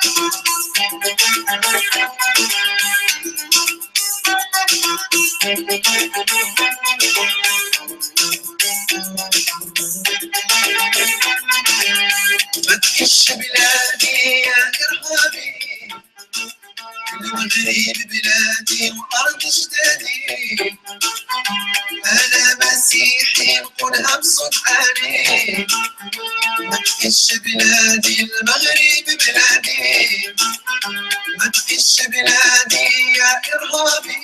ما تكش بلادي يا إرهابي، المغرب بلادي وأرض جدادي، أنا مسيحي نقولها بصوت عالي. ما تكش بلادي المغرب بلادي، ما تكش بلادي يا إرهابي،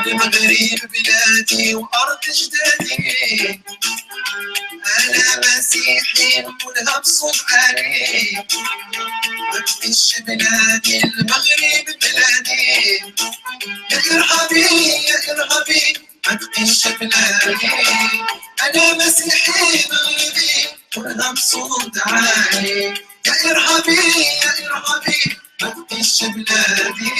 المغرب بلادي وأرض جدادي، أنا مسيحي نقولها بصوت عالي. ما تكش بلادي المغرب بلادي، يا إرهابي يا إرهابي ما تكش بلادي، أنا مسيحي مغربي نقولها بصوت عالي. يا إرهابي يا إرهابي ما تكش بلادي،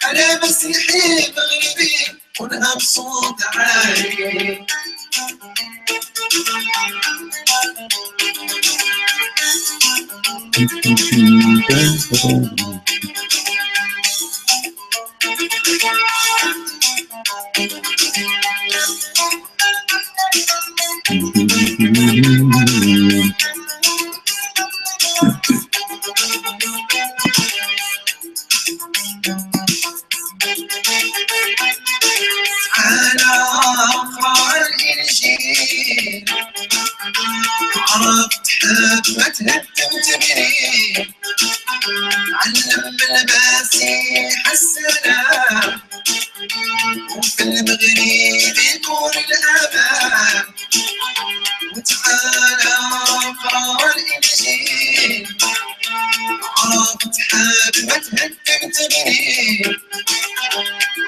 أنا مسيحي مغربي نقولها بصوت عالي. على أقرأ الإنجيل عرفت حب ما تهدمت بيه، علم المسيح السلام وفي المغرب يكون الأمان. وتعالى اقرأ الإنجيل عرفت حب ما تهدمت بيه،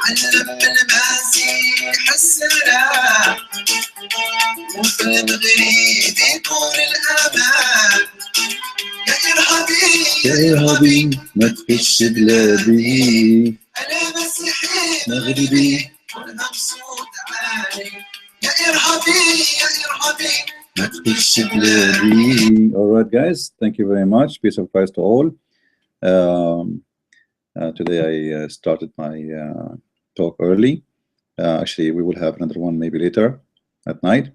علم المسيح السلام وفي المغرب يكون الأمان. يا إرهابي يا إرهابي ما تكش بلادي، أنا مسيحي مغربي قولها بصوت عالي. يا إرهابي يا إرهابي ما تكش بلادي. All right, guys, thank you very much. Peace of Christ to all. Today I started my talk early. Actually, we will have another one maybe later at night.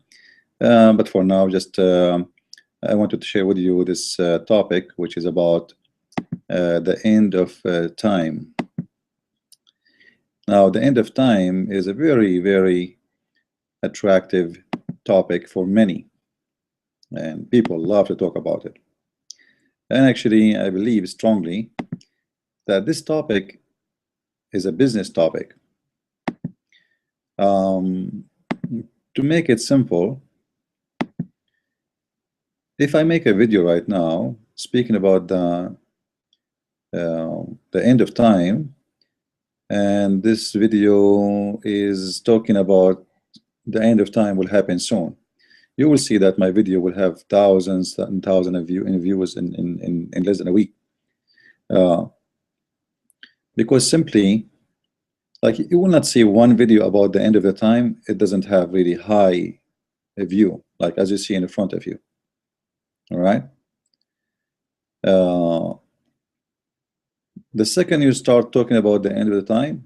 But for now, just I wanted to share with you this topic, which is about the end of time. Now, the end of time is a very, very attractive topic for many, and people love to talk about it. And actually, I believe strongly that this topic is a business topic. To make it simple, if I make a video right now speaking about the end of time, and this video is talking about the end of time will happen soon, you will see that my video will have thousands and thousands of views in less than a week. Because simply, like, you will not see one video about the end of the time, it doesn't have really high view, like as you see in the front of you. All right. The second you start talking about the end of the time,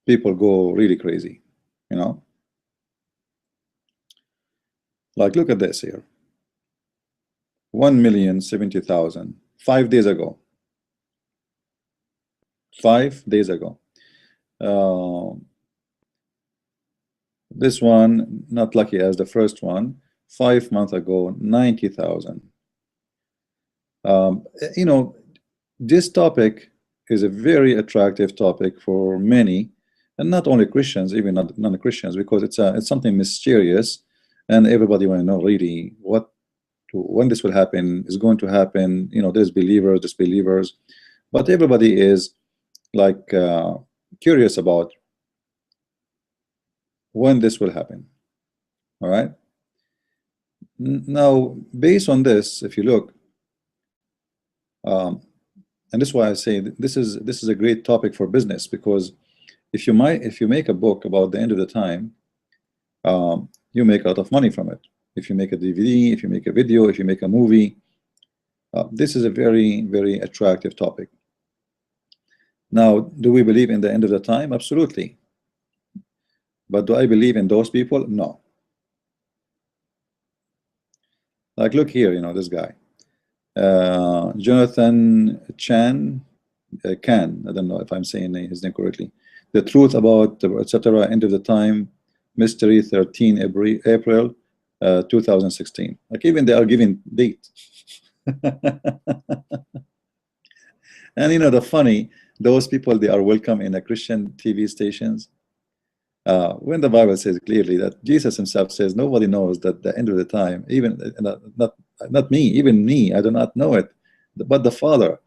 people go really crazy, you know. Like, look at this here. 1,070,000 5 days ago. 5 days ago. This one, not lucky as the first one, 5 months ago, 90,000. You know, this topic is a very attractive topic for many, and not only Christians, even non-Christians, because it's something mysterious, and everybody want to know really when this will happen, is going to happen. You know, there's believers, disbelievers, but everybody is like curious about when this will happen. All right. Now, based on this, if you look, and this is why I say this is a great topic for business, because if you make a book about the end of the time, you make a lot of money from it. If you make a DVD, if you make a video, if you make a movie, This is a very, very attractive topic. Now, do we believe in the end of the time? Absolutely. But do I believe in those people? No. Like, look here, you know, this guy, Jonathan Chan, Can, I don't know if I'm saying his name correctly. The truth about etc. End of the time mystery, 13 April 2016. Like, even they are giving date. And you know the funny, those people, they are welcome in a Christian TV stations. When the Bible says clearly that Jesus himself says nobody knows that the end of the time, even not me, even me, I do not know it, but the Father.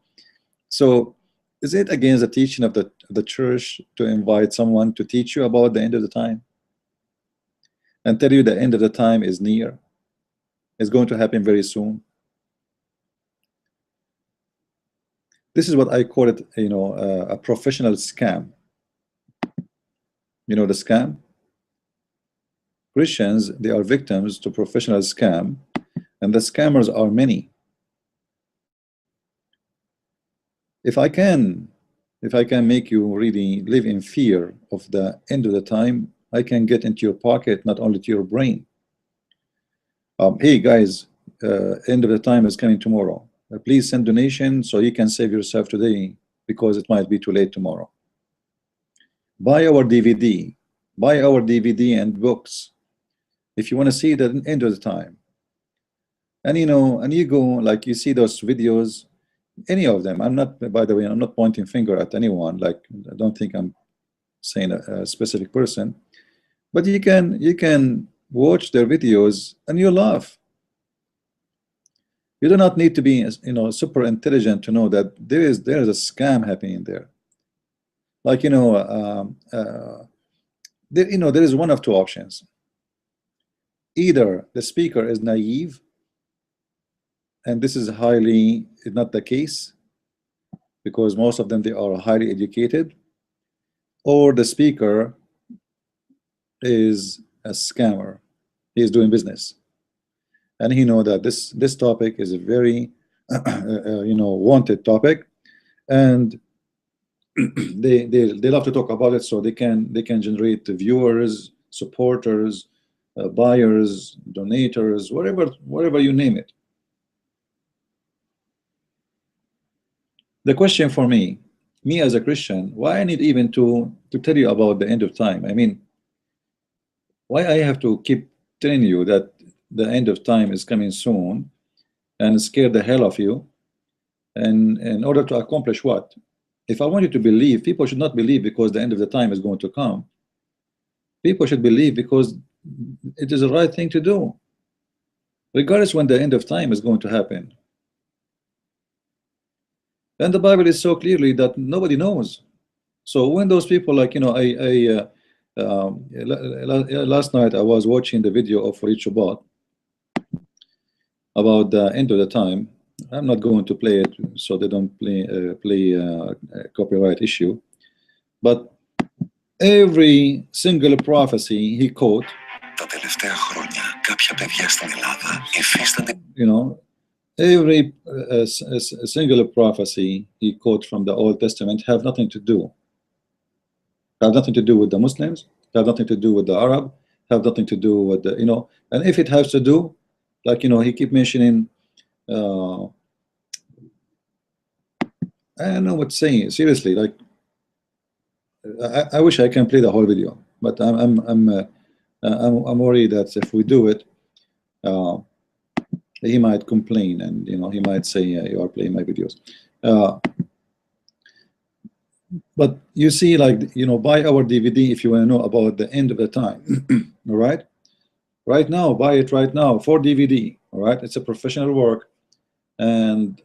So is it against the teaching of the church to invite someone to teach you about the end of the time and tell you the end of the time is near, it's going to happen very soon? This is what I call it, you know, a professional scam. You know the scam? Christians, they are victims to professional scam, and the scammers are many. If I can make you really live in fear of the end of the time, I can get into your pocket, not only to your brain. Hey guys, end of the time is coming tomorrow. Please send donation so you can save yourself today, because it might be too late tomorrow. Buy our DVD, buy our DVD and books if you want to see the end of the time. And you know, and you go, like, you see those videos, any of them. I'm not, by the way, I'm not pointing finger at anyone. Like, I don't think I'm saying a specific person, but you can watch their videos and you laugh. You do not need to be, you know, super intelligent to know that there is a scam happening there. Like, you know, there is one of two options. Either the speaker is naive, and this is highly not the case, because most of them, they are highly educated, or the speaker is a scammer. He is doing business, and he know that this topic is a very you know, wanted topic, and they love to talk about it, so they can generate viewers, supporters, buyers, donators, whatever you name it. The question for me as a Christian, why I need even to tell you about the end of time? I mean, why I have to keep telling you that the end of time is coming soon and scare the hell of you, and in order to accomplish what? If I want you to believe, people should not believe because the end of the time is going to come. People should believe because it is the right thing to do, regardless when the end of time is going to happen. And the Bible is so clearly that nobody knows. So when those people, like, you know, last night I was watching the video of Al-Kebab about the end of the time. I'm not going to play it so they don't play copyright issue, but every single prophecy he quote, Τα τελευταία χρόνια κάποια παιδιά στην Ελλάδα υφίστανται. You know, every single prophecy he quote from the Old Testament have nothing to do with the Muslims, have nothing to do with the Arab, have nothing to do with the, you know, and if it has to do, like, you know, he keep mentioning, I don't know what saying, seriously, like, I wish I can play the whole video, but I'm worried that if we do it, he might complain, and you know, he might say, you are playing my videos. But you see, like, you know, buy our DVD if you want to know about the end of the time. All right, right now, buy it right now for DVD. All right, it's a professional work, and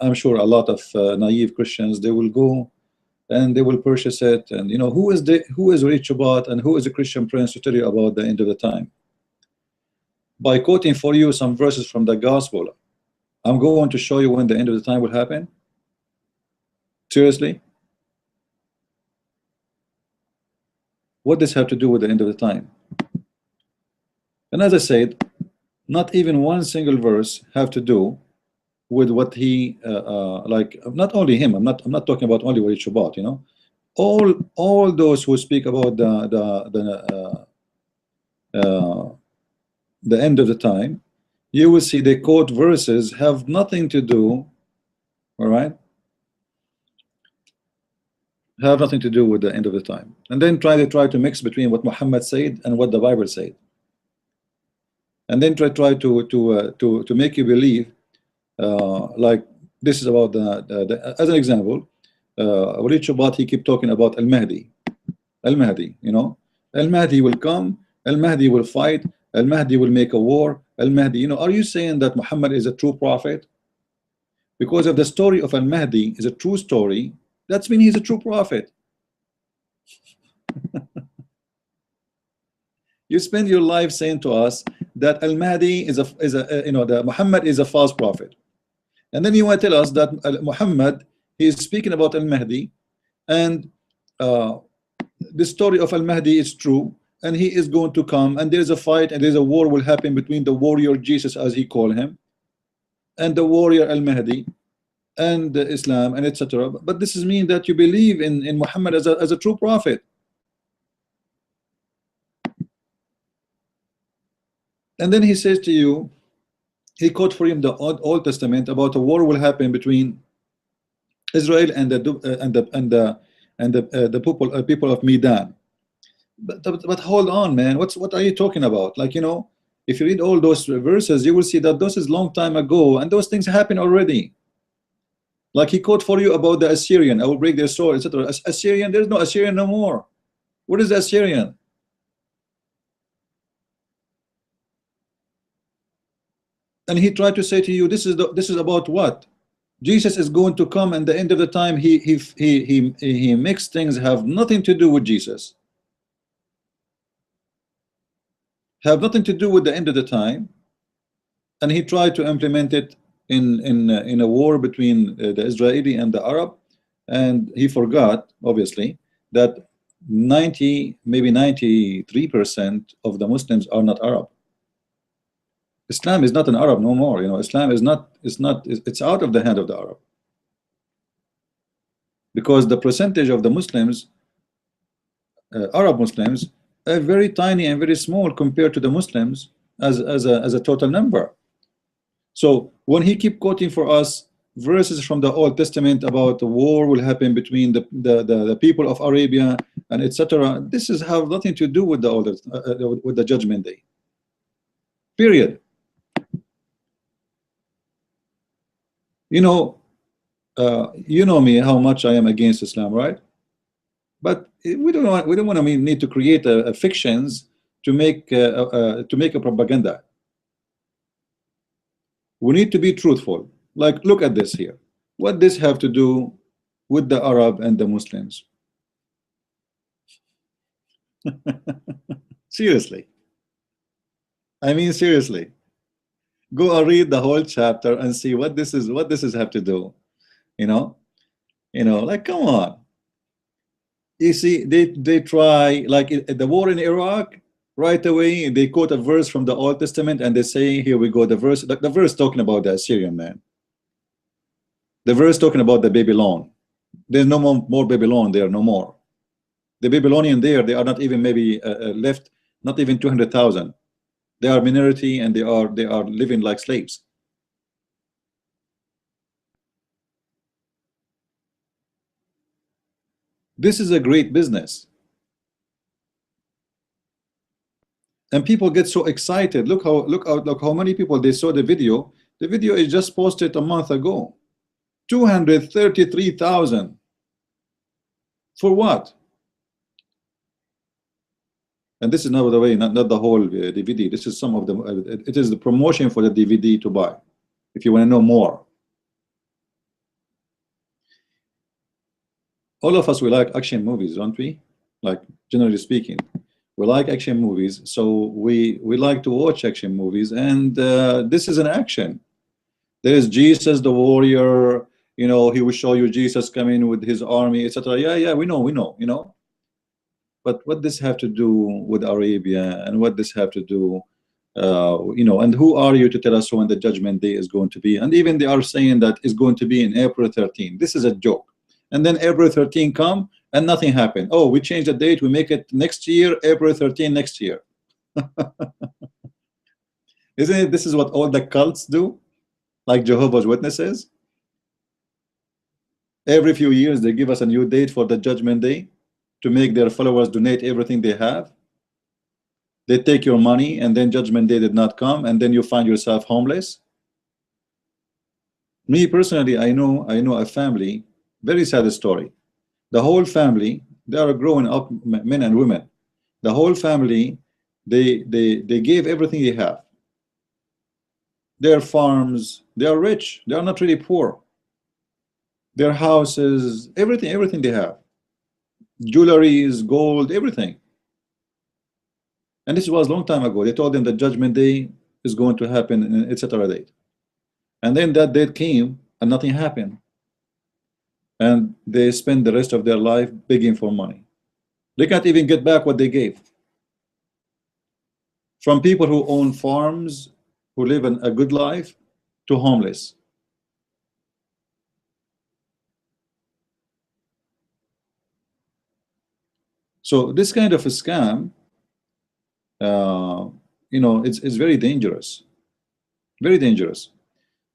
I'm sure a lot of naive Christians, they will go and they will purchase it. And you know, who is Rich Shabbat and who is a Christian Prince to tell you about the end of the time? By quoting for you some verses from the gospel, I'm going to show you when the end of the time will happen. Seriously, what does have to do with the end of the time? And as I said, not even one single verse have to do with what he like, not only him, I'm not talking about only Walid Shubat, you know, all those who speak about the end of the time, you will see they quote verses have nothing to do, all right, have nothing to do with the end of the time, and then try to mix between what Muhammad said and what the Bible said, and then try to make you believe like this is about as an example, Walid Shubat, he keep talking about Al-Mahdi. Al-Mahdi, you know, Al-Mahdi will come, Al-Mahdi will fight, Al-Mahdi will make a war, Al-Mahdi, you know, are you saying that Muhammad is a true prophet? Because if the story of Al-Mahdi is a true story, that's mean he's a true prophet. You spend your life saying to us that Al-Mahdi is a you know, that Muhammad is a false prophet, and then you want to tell us that Muhammad, he is speaking about Al-Mahdi, and the story of Al-Mahdi is true, and he is going to come, and there's a fight, and there's a war will happen between the warrior Jesus, as he called him, and the warrior Al-Mahdi, and Islam, and etc. But this is mean that you believe in Muhammad as a true prophet. And then he says to you, he quote for him the Old Testament about a war will happen between Israel and the people of Medan. But hold on, man, what are you talking about? Like, you know, if you read all those verses, you will see that those is long time ago, and those things happen already. Like he quote for you about the Assyrian, I will break their sword, etc. Assyrian, there's no Assyrian no more. What is the Assyrian? And he tried to say to you, this is about what? Jesus is going to come, and the end of the time he makes things have nothing to do with Jesus, have nothing to do with the end of the time, and he tried to implement it in a war between the Israeli and the Arab, and he forgot obviously that 90 maybe 93% of the Muslims are not Arab. Islam is not an Arab no more, you know. Islam is not, it's out of the hand of the Arab, because the percentage of the Muslims, Arab Muslims, are very tiny and very small compared to the Muslims as a total number. So when he keep quoting for us verses from the Old Testament about the war will happen between the people of Arabia and etc., this is have nothing to do with the with the judgment day, period. You know, you know me, how much I am against Islam, right? But we don't want to need to create fictions to make a propaganda. We need to be truthful. Like, look at this here. What does this have to do with the Arab and the Muslims? Seriously, I mean seriously, go and read the whole chapter and see what this is have to do. You know, like, come on. You see, they try, like the war in Iraq, right away they quote a verse from the Old Testament and they say, here we go, the verse talking about the Assyrian, man. The verse talking about the Babylon. There's no more Babylon there, no more. The Babylonian there, they are not even maybe left, not even 200,000. They are minority, and they are living like slaves. This is a great business, and people get so excited. Look how many people they saw the video. The video is just posted a month ago. 233,000. For what? And this is, not, by the way, not the whole DVD. This is some of them. It is the promotion for the DVD to buy, if you want to know more. All of us, we like action movies, don't we? Like, generally speaking, we like action movies, so we like to watch action movies, and this is an action. There is Jesus the warrior, you know, he will show you Jesus coming with his army, etc. Yeah, we know, you know. But what does have to do with Arabia, and what does have to do You know, and who are you to tell us when the judgment day is going to be? And even they are saying that it's going to be in April 13. This is a joke. And then April 13 come and nothing happened. Oh, we change the date, we make it next year, April 13 next year. Isn't it? This is what all the cults do, like Jehovah's Witnesses. Every few years they give us a new date for the judgment day to make their followers donate everything they have. They take your money, and then judgment day did not come, and then you find yourself homeless. Me personally, I know a family, very sad story. The whole family, they are growing up men and women. The whole family, they gave everything they have. Their farms, they are rich, they are not really poor. Their houses, everything they have. Jewelries, gold, everything. And this was a long time ago. They told them the judgment day is going to happen in etc. date. And then that date came and nothing happened. And they spend the rest of their life begging for money. They can't even get back what they gave. From people who own farms, who live a good life, to homeless. So this kind of a scam, you know, it's very dangerous. Very dangerous.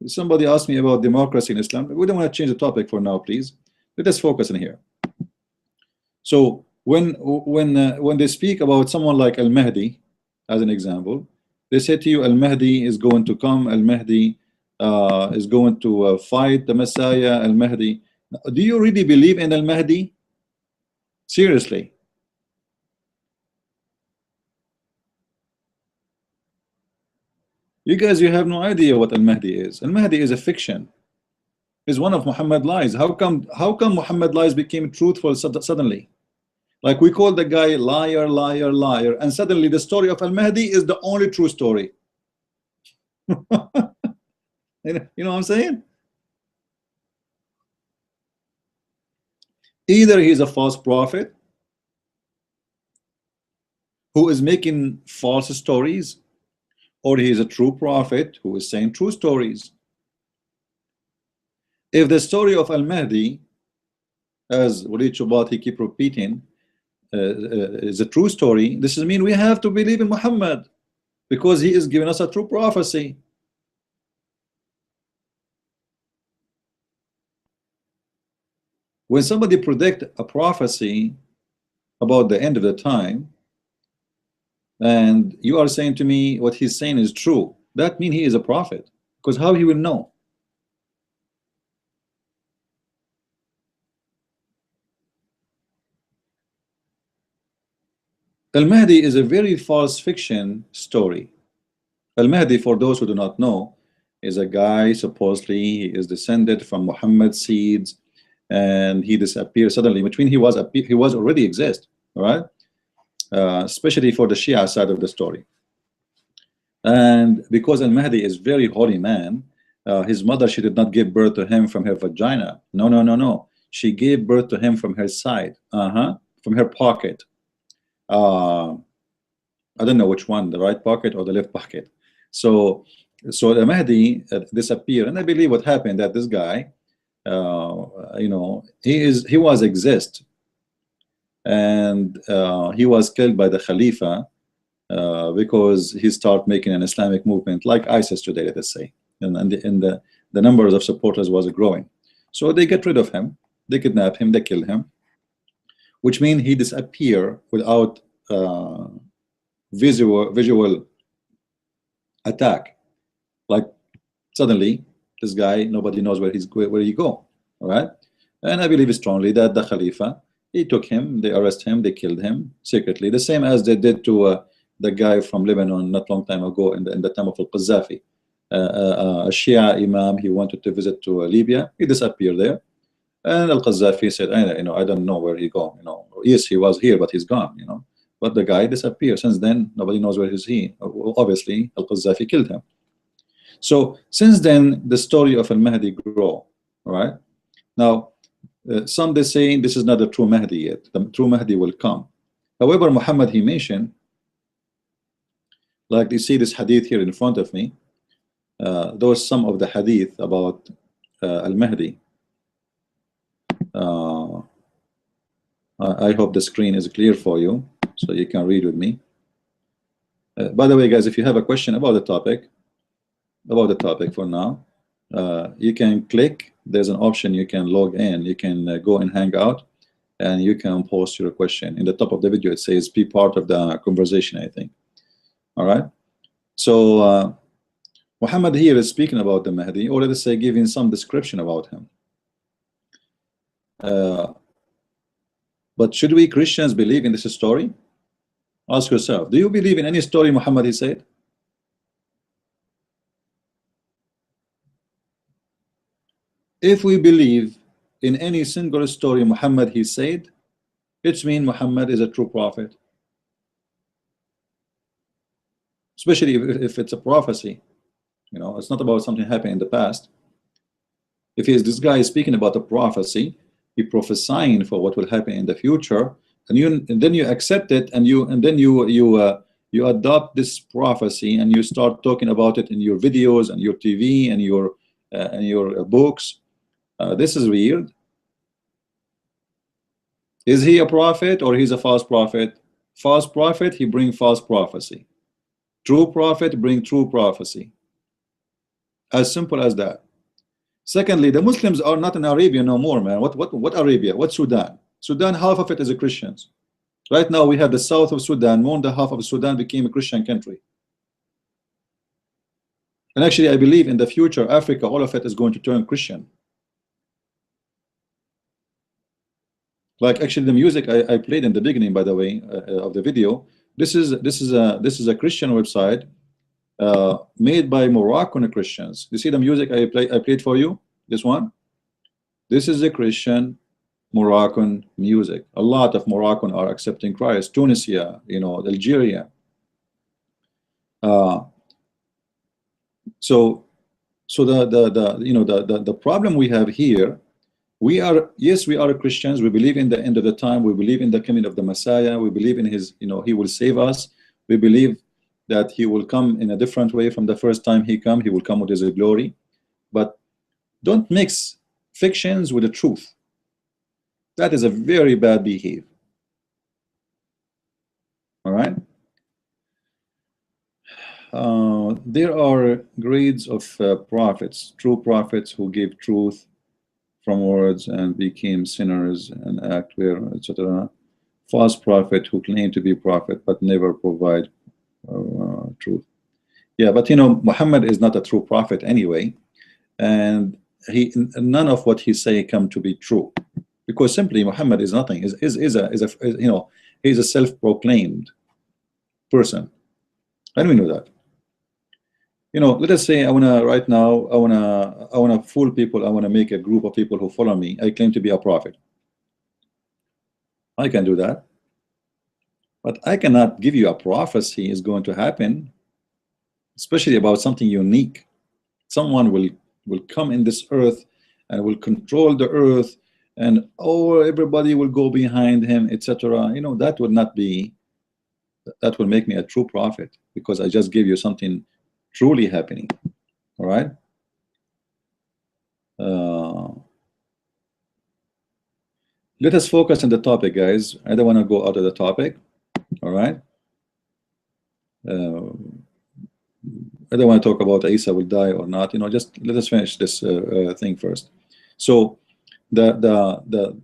Somebody asked me about democracy in Islam. We don't want to change the topic for now, please. Let us focus in here. So when they speak about someone like Al-Mahdi, as an example, they say to you, Al-Mahdi is going to come, Al-Mahdi is going to fight the Messiah, Al-Mahdi. Do you really believe in Al-Mahdi? Seriously? You guys, you have no idea what Al-Mahdi is. Al-Mahdi is a fiction. Is one of Muhammad lies. How come Muhammad lies became truthful suddenly? Like we call the guy liar, liar, liar, and suddenly the story of Al-Mahdi is the only true story. You know what I'm saying? Either he's a false prophet who is making false stories, or he is a true prophet who is saying true stories. If the story of Al-Mahdi, as Walid Chubat, he keep repeating, is a true story, this is mean we have to believe in Muhammad because he is giving us a true prophecy. When somebody predict a prophecy about the end of the time, and you are saying to me what he's saying is true, that means he is a prophet, because how he will know? Al-Mahdi is a very false fiction story. Al-Mahdi, for those who do not know, is a guy, supposedly he is descended from Muhammad's seeds, and he disappeared suddenly. Between he was already exist, all right? Especially for the Shia side of the story. And because Al-Mahdi is very holy man, his mother, she did not give birth to him from her vagina. No. She gave birth to him from her side, from her pocket. I don't know which one, the right pocket or the left pocket. So the Mahdi disappeared, and I believe what happened that this guy, you know, he was exist, and he was killed by the Khalifa because he started making an Islamic movement like ISIS today, let us say, and the numbers of supporters was growing. So they get rid of him, they kidnap him, they kill him, which means he disappear without visual attack. Like suddenly this guy, nobody knows where he go. All right. And I believe strongly that the Khalifa, he took him, they arrest him, they killed him secretly, the same as they did to the guy from Lebanon not long time ago in the time of Al-Qaddafi. A Shia Imam, he wanted to visit to Libya, he disappeared there, and Al-Qaddafi said, I don't know where he gone. Yes, he was here, but he's gone. But the guy disappeared. Since then, nobody knows where is he. Obviously, Al-Qaddafi killed him. So since then, the story of Al-Mahdi grow. All right. Now, some they say this is not the true Mahdi yet. The true Mahdi will come. However, Muhammad, he mentioned Like you see this hadith here in front of me. Those some of the hadith about Al-Mahdi. I hope the screen is clear for you, so you can read with me. By the way, guys, if you have a question about the topic for now, you can click. There's an option you can log in. You can go in Hangout, and you can post your question. In the top of the video, it says "Be part of the conversation," I think. All right. So Muhammad here is speaking about the Mahdi, or let us say, giving some description about him. But should we Christians believe in this story? Ask yourself, do you believe in any story Muhammad he said? If we believe in any single story Muhammad he said, it means Muhammad is a true prophet. Especially if it's a prophecy. You know, it's not about something happened in the past. If this guy is speaking about a prophecy, he prophesying for what will happen in the future, and then you accept it, and then you adopt this prophecy, and you start talking about it in your videos and your TV and your books. This is weird. Is he a prophet or he's a false prophet? False prophet, he bring false prophecy. True prophet bring true prophecy. As simple as that. Secondly, the Muslims are not in Arabia no more, man. What Arabia? What Sudan? Sudan, half of it is a Christians. Right now we have the south of Sudan. More than half of Sudan became a Christian country. And actually I believe in the future Africa, all of it is going to turn Christian. Like actually the music I played in the beginning, by the way, of the video, this is a Christian website made by Moroccan Christians. You see the music I played for you? This one? This is a Christian Moroccan music. A lot of Moroccan are accepting Christ. Tunisia, you know, Algeria. So the problem we have here, we are Christians. We believe in the end of the time. We believe in the coming of the Messiah. We believe in his, you know, he will save us. We believe that he will come in a different way from the first time he come. He will come with his glory. But don't mix fictions with the truth. That is a very bad behavior. All right. There are grades of prophets, true prophets who gave truth from words and became sinners and act where, etc. False prophet who claim to be prophet but never provide truth. Yeah, but you know, Muhammad is not a true prophet anyway, and none of what he say come to be true, because simply Muhammad is nothing. Is you know, he's a self-proclaimed person, and we know that. You know, let us say I wanna fool people. I wanna make a group of people who follow me. I claim to be a prophet. I can do that, but I cannot give you a prophecy is going to happen, especially about something unique. Someone will come in this earth and will control the earth, and everybody will go behind him, etc. You know, that would not be. That will make me a true prophet, because I just gave you something truly happening. All right. Let us focus on the topic, guys. I don't want to go out of the topic. All right. I don't want to talk about Isa will die or not. You know, just let us finish this thing first. So the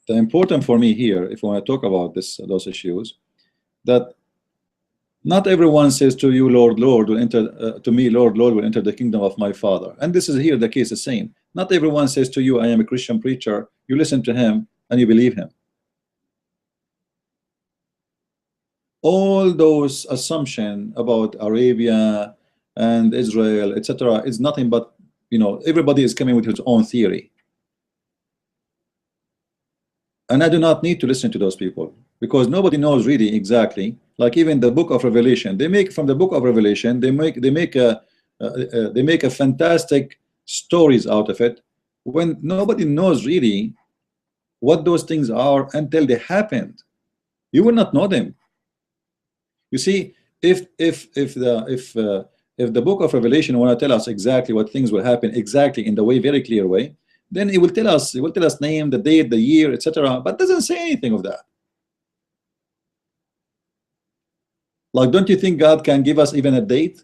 important for me here, if I want to talk about those issues, that not everyone says to you, Lord, Lord, will enter to me, Lord, Lord, will enter the kingdom of my Father. And this is here the case is same. Not everyone says to you, I am a Christian preacher. You listen to him and you believe him. All those assumptions about Arabia and Israel, etc., is nothing but, you know, everybody is coming with his own theory. And I do not need to listen to those people, because nobody knows really exactly. Like even the book of Revelation, they make from the book of Revelation, they make a fantastic stories out of it, when nobody knows really what those things are until they happened. You will not know them. You see, If the book of Revelation want to tell us exactly what things will happen exactly in the way, very clear way, then it will tell us name, the date, the year, etc., but doesn't say anything of that. Like, don't you think God can give us even a date,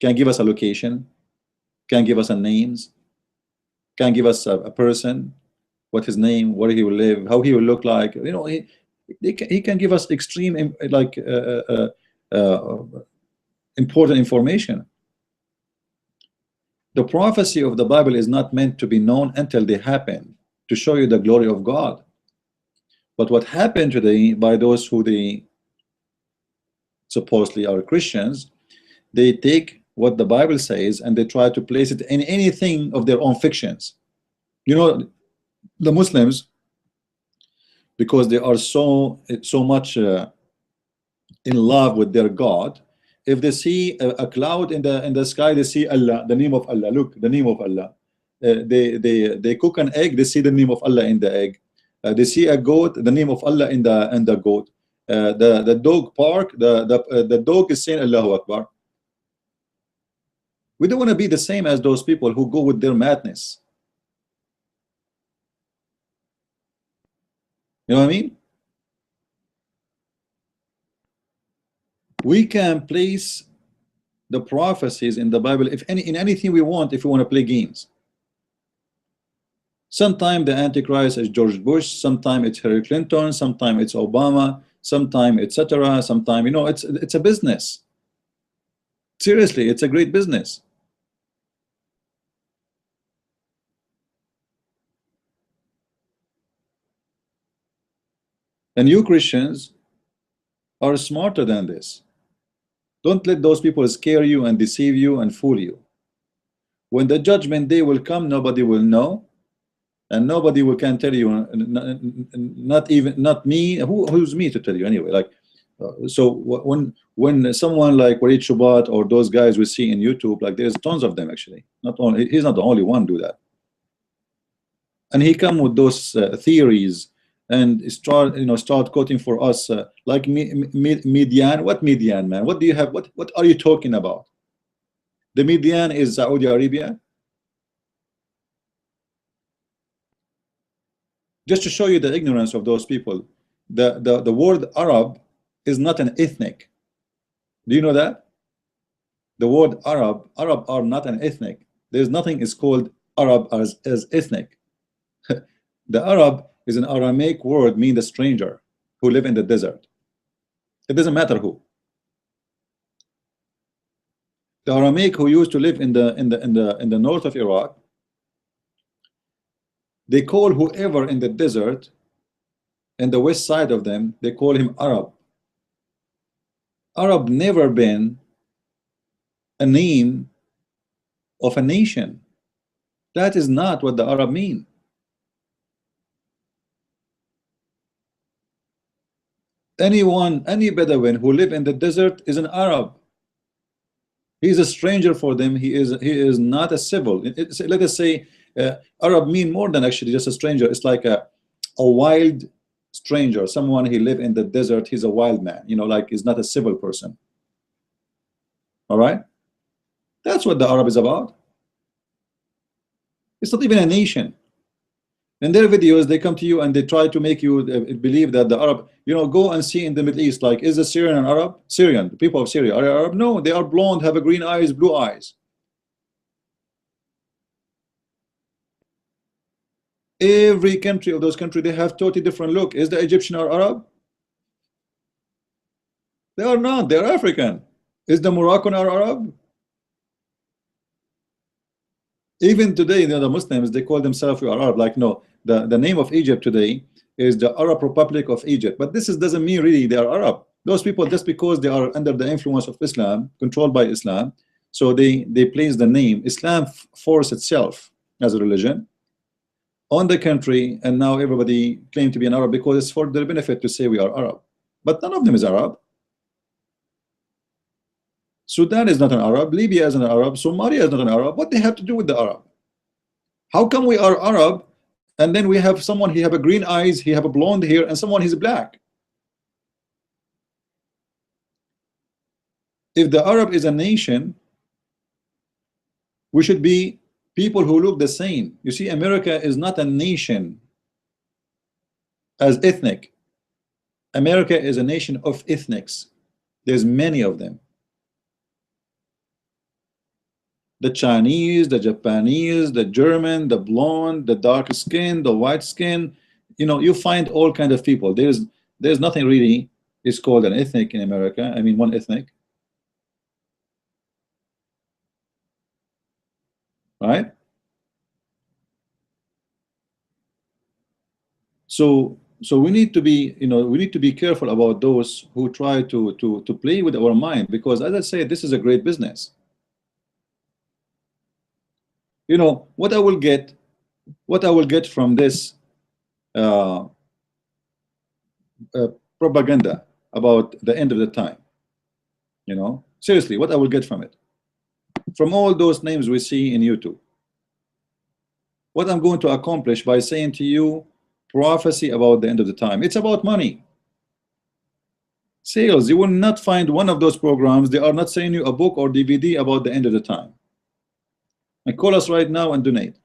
can give us a location, can give us a names, can give us a person, what his name, where he will live, how he will look like, you know, he can give us extreme like important information. The prophecy of the Bible is not meant to be known until they happen, to show you the glory of God. But what happened today by those who they supposedly are Christians, they take what the Bible says and they try to place it in anything of their own fictions. You know, the Muslims, because they are so much in love with their God, if they see a cloud in the sky, they see Allah, the name of Allah. Look, the name of Allah. They cook an egg, they see the name of Allah in the egg. They see a goat, the name of Allah in the goat. The dog park, the dog is saying Allahu Akbar. We don't want to be the same as those people who go with their madness. You know what I mean? We can place the prophecies in the Bible in anything we want, if we want to play games. Sometimes the Antichrist is George Bush, sometimes it's Hillary Clinton, sometimes it's Obama, sometimes etc. Sometimes, you know, it's a business. Seriously, it's a great business. And you Christians are smarter than this. Don't let those people scare you and deceive you and fool you. When the judgment day will come, nobody will know, and nobody will can tell you. Not me. Who's me to tell you anyway? Like, so when someone like Walid Shubat or those guys we see in YouTube, like there's tons of them actually. Not only he's not the only one do that, and he come with those theories and start quoting for us like Midian. What Midian, man? What do you have? What are you talking about? The Midian is Saudi Arabia. Just to show you the ignorance of those people, the word Arab is not an ethnic. Do you know that? The word Arab are not an ethnic. There's nothing is called Arab as ethnic. The Arab is an Aramaic word, mean the stranger who live in the desert. It doesn't matter who. The Aramaic who used to live in the north of Iraq, they call whoever in the desert and the west side of them, they call him Arab. Arab never been a name of a nation. That is not what the Arab mean. Any Bedouin who live in the desert is an Arab. He is a stranger for them. He is not a civil. Let us say Arab mean more than actually just a stranger. It's like a wild stranger, someone he live in the desert. He's a wild man, you know, like he's not a civil person. All right, that's what the Arab is about. It's not even a nation. In their videos, they come to you and they try to make you believe that the Arab, you know, go and see in the Middle East, like, is the Syrian an Arab? Syrian, the people of Syria, are they Arab? No, they are blonde, have a green eyes, blue eyes. Every country of those countries, they have totally different look. Is the Egyptian or Arab? They are not, they're African. Is the Moroccan or Arab? Even today, you know, the Muslims, they call themselves Arab. Like, no, the name of Egypt today is the Arab Republic of Egypt. But this doesn't mean really they are Arab. Those people, just because they are under the influence of Islam, controlled by Islam, so they place the name. Islam forced itself as a religion on the country, and now everybody claim to be an Arab because it's for their benefit to say we are Arab. But none of them is Arab. Sudan is not an Arab, Libya is not an Arab, Somalia is not an Arab. What they have to do with the Arab? How come we are Arab and then we have someone, he have a green eyes, he have a blonde hair, and someone he's black? If the Arab is a nation, we should be people who look the same. You see, America is not a nation as ethnic. America is a nation of ethnics. There's many of them. The Chinese, the Japanese, the German, the blonde, the dark skin, the white skin. You know, you find all kind of people. There's nothing really is called an ethnic in America. I mean, one ethnic, right? So we need to be, you know, we need to be careful about those who try to play with our mind, because as I say, this is a great business. You know what I will get, from this uh, uh, propaganda about the end of the time. You know, seriously, what I will get from it, from all those names we see in YouTube. What I'm going to accomplish by saying to you prophecy about the end of the time, it's about money, sales. You will not find one of those programs, they are not selling you a book or DVD about the end of the time. And call us right now and donate.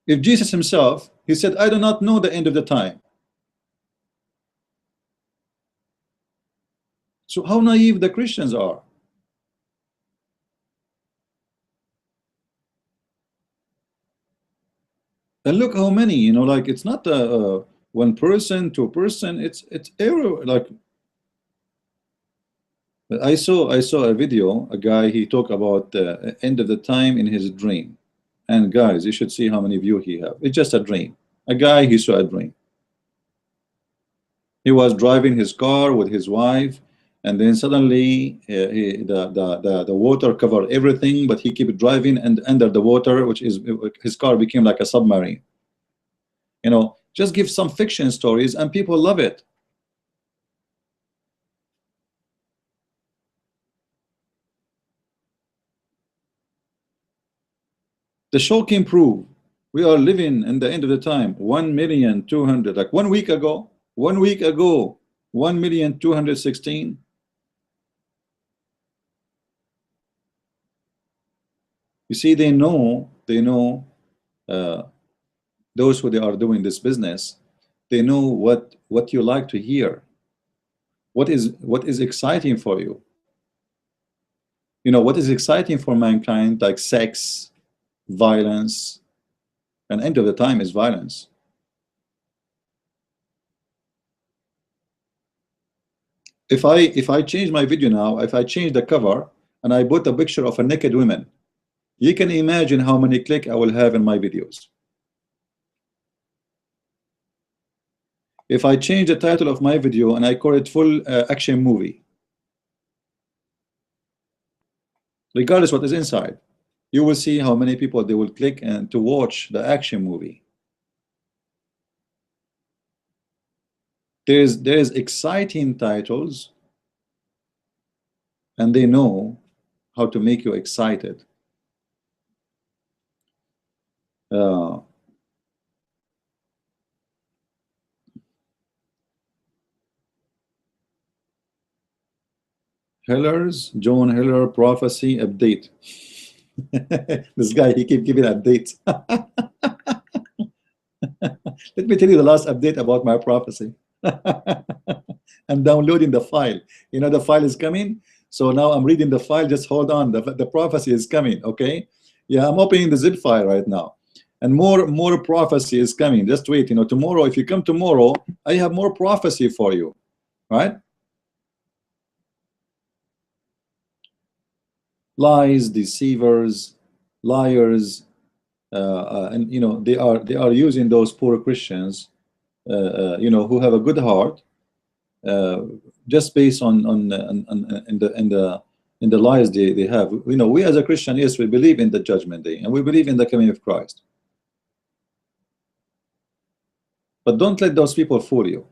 If Jesus himself, he said, I do not know the end of the time. So how naive the Christians are. And look how many, you know, like it's not one person, two person, it's every, like I saw a video, a guy, he talked about the end of the time in his dream. And guys, you should see how many views he have. It's just a dream. A guy, he saw a dream. He was driving his car with his wife, and then suddenly the water covered everything, but he kept driving, and under the water, which is his car became like a submarine. You know, just give some fiction stories and people love it. The shocking proof we are living in the end of the time. 1,200,000, like 1 week ago, 1,216,000. You see, they know uh, those who they are doing this business, they know what you like to hear, what is exciting for you. You know what is exciting for mankind, like sex, violence, and end of the time is violence. If I change my video now, if I change the cover and I put a picture of a naked woman, you can imagine how many clicks I will have in my videos. If I change the title of my video and I call it full action movie, regardless what is inside, you will see how many people they will click and to watch the action movie. There's exciting titles, and they know how to make you excited. Hiller's John Hiller prophecy update. This guy, he keep giving updates. Let me tell you the last update about my prophecy. I'm downloading the file. You know, the file is coming. So now I'm reading the file. Just hold on. The prophecy is coming. Okay. Yeah, I'm opening the zip file right now. And more prophecy is coming. Just wait. You know, tomorrow, if you come tomorrow, I have more prophecy for you. Right? Lies, deceivers, liars, and you know they are using those poor Christians, you know, who have a good heart, just based on in the lies they have. You know, we as a Christian, yes, we believe in the judgment day and we believe in the coming of Christ, but don't let those people fool you.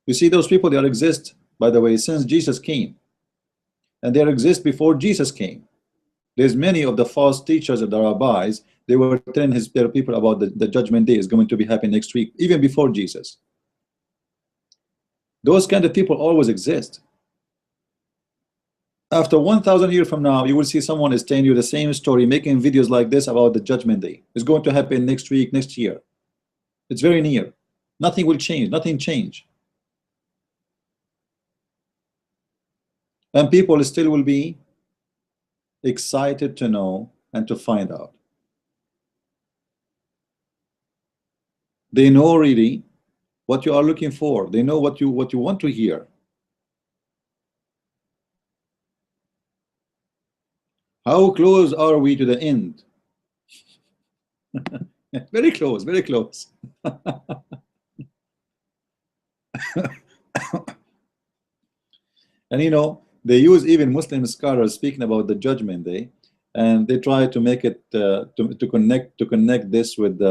You see, those people, they exist, by the way, since Jesus came, and they exist before Jesus came. There's many of the false teachers and the rabbis, they were telling their people about the judgment day is going to be happening next week, even before Jesus. Those kind of people always exist. After 1,000 years from now, you will see someone is telling you the same story, making videos like this about the judgment day. It's going to happen next week, next year. It's very near. Nothing will change. Nothing change. And people still will be excited to know and to find out. They know really what you are looking for. They know what you want to hear. How close are we to the end? Very close, very close. And you know, they use even Muslim scholars speaking about the judgment day, and they try to make it to connect this with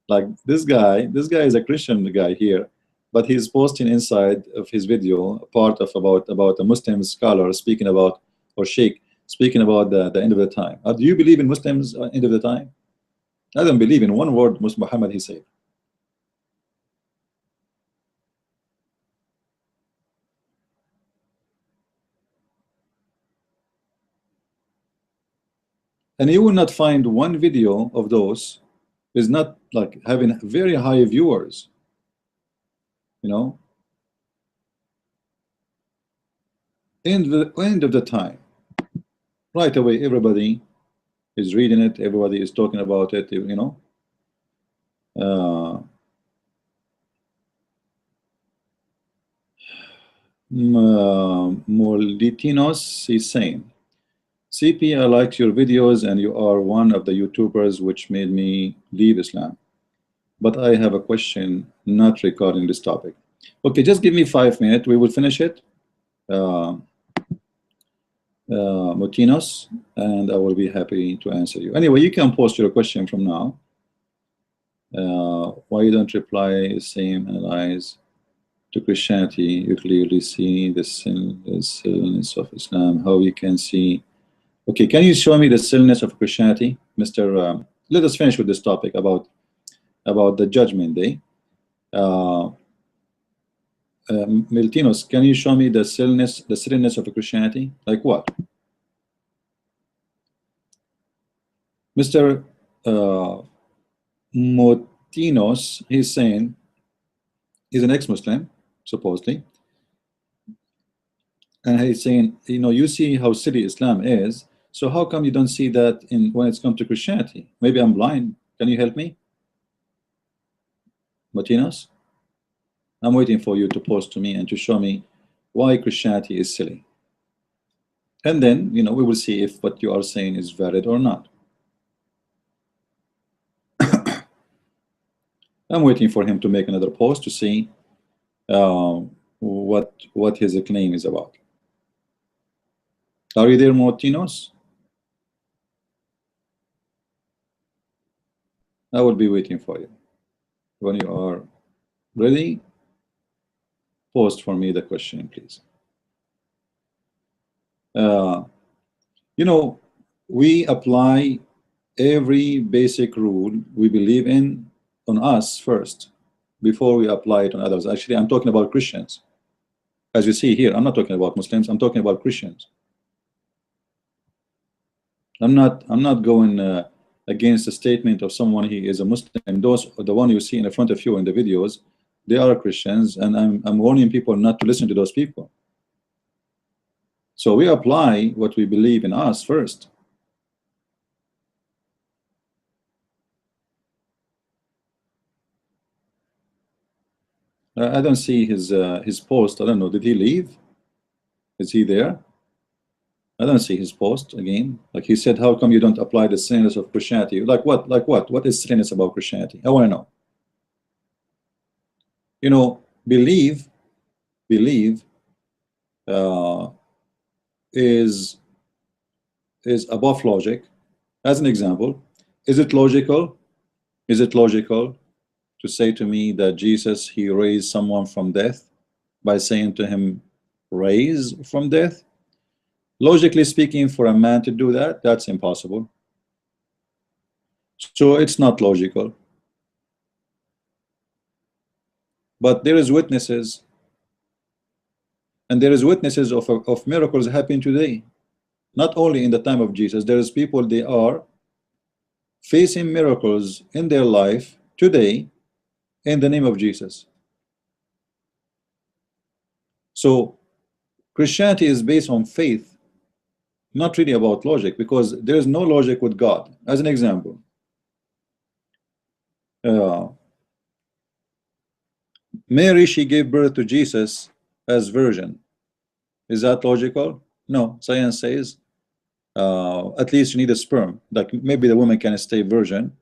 like this guy is a Christian guy here, but he's posting inside of his video a part of about a Muslim scholar speaking about, or sheikh speaking about the end of the time. Do you believe in Muslims end of the time? I don't believe in one word Muhammad he said. And you will not find one video of those is not like having very high viewers, you know. End of the time, right away everybody is reading it, everybody is talking about it, you know. Molditinos is saying, CP, I liked your videos and you are one of the YouTubers which made me leave Islam. But I have a question not regarding this topic. Okay, just give me 5 minutes. We will finish it, Motinos, and I will be happy to answer you. Anyway, you can post your question from now. Why you don't reply, same analyze to Christianity? You clearly see the silliness of Islam. How you can see? Okay, can you show me the silliness of Christianity, Mr. Let us finish with this topic about the judgment day. Miltinos, can you show me the silliness of Christianity? Like what? Mr. Motinos, he's saying he's an ex-Muslim, supposedly, and he's saying, you know, you see how silly Islam is, so how come you don't see that when it's come to Christianity? Maybe I'm blind. Can you help me, Motinos? I'm waiting for you to post to me and to show me why Christianity is silly. And then, you know, we will see if what you are saying is valid or not. I'm waiting for him to make another post to see what his claim is about. Are you there, Motinos? I will be waiting for you. When you are ready, post for me the question, please. You know, we apply every basic rule we believe in on us first before we apply it on others. Actually, I'm talking about Christians. As you see here, I'm not talking about Muslims, I'm talking about Christians. I'm not going against the statement of someone he is a Muslim. Those, the one you see in front of you in the videos, they are Christians, and I'm warning people not to listen to those people. So we apply what we believe in us first. I don't see his post. I don't know. Did he leave? Is he there? I don't see his post again. Like he said, how come you don't apply the silliness of Christianity? Like what? Like what? What is silliness about Christianity? I want to know. You know, believe is above logic. As an example, is it logical? Is it logical to say to me that Jesus, he raised someone from death by saying to him, raise from death? Logically speaking, for a man to do that, that's impossible. So it's not logical. But there is witnesses And there is witnesses of miracles happening today. Not only in the time of Jesus, there is people, they are facing miracles in their life today in the name of Jesus. So Christianity is based on faith, not really about logic, because there is no logic with God. As an example, uh, Mary, she gave birth to Jesus as virgin. Is that logical? No. Science says at least you need a sperm. Like maybe the woman can stay virgin,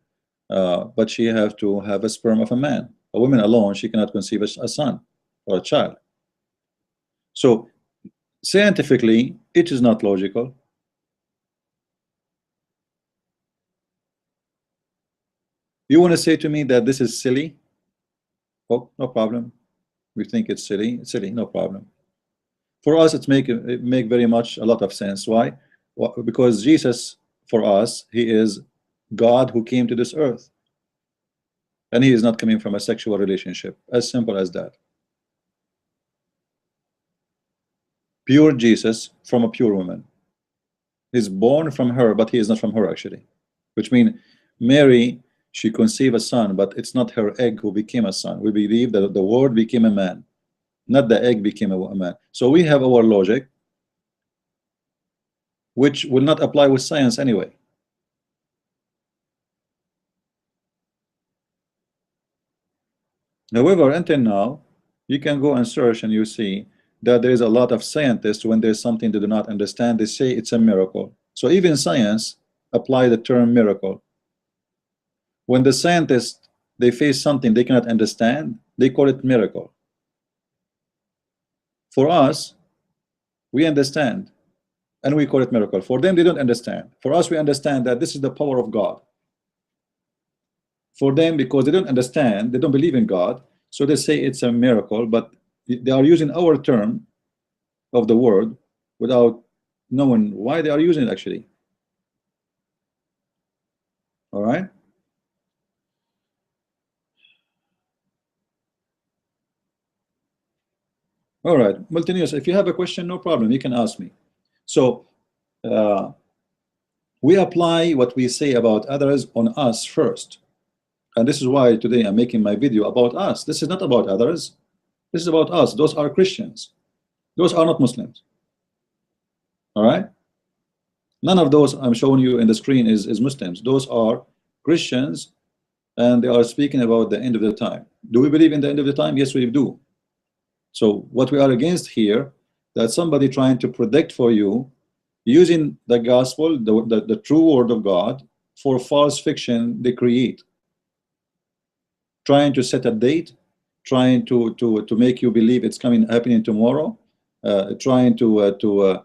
but she have to have a sperm of a man. A woman alone, she cannot conceive a son or a child. So scientifically, it is not logical. You want to say to me that this is silly? Oh, no problem. We think it's silly. It's silly, no problem. For us, it make very much a lot of sense. Why? Well, because Jesus, for us, he is God who came to this earth, and he is not coming from a sexual relationship. As simple as that. Pure Jesus from a pure woman. He's born from her, but he is not from her actually. Which means Mary, she conceived a son, but it's not her egg who became a son. We believe that the word became a man, not the egg became a man. So we have our logic, which will not apply with science anyway. However, until now, you can go and search and you see that there is a lot of scientists, when there's something they do not understand, they say it's a miracle. So even science apply the term miracle. When the scientists, they face something they cannot understand, they call it miracle. For us, we understand and we call it miracle. For them, they don't understand. For us, we understand that this is the power of God. For them, because they don't understand, they don't believe in God, so they say it's a miracle, but they are using our term of the word without knowing why they are using it actually. All right. All right, Multinews, if you have a question, no problem, you can ask me. So we apply what we say about others on us first. And this is why today I'm making my video about us. This is not about others. This is about us. Those are Christians. Those are not Muslims. All right. None of those I'm showing you in the screen is Muslims. Those are Christians, and they are speaking about the end of the time. Do we believe in the end of the time? Yes, we do. So what we are against here, that somebody trying to predict for you using the gospel, the true word of God, for false fiction they create. Trying to set a date, trying to make you believe it's happening tomorrow, trying to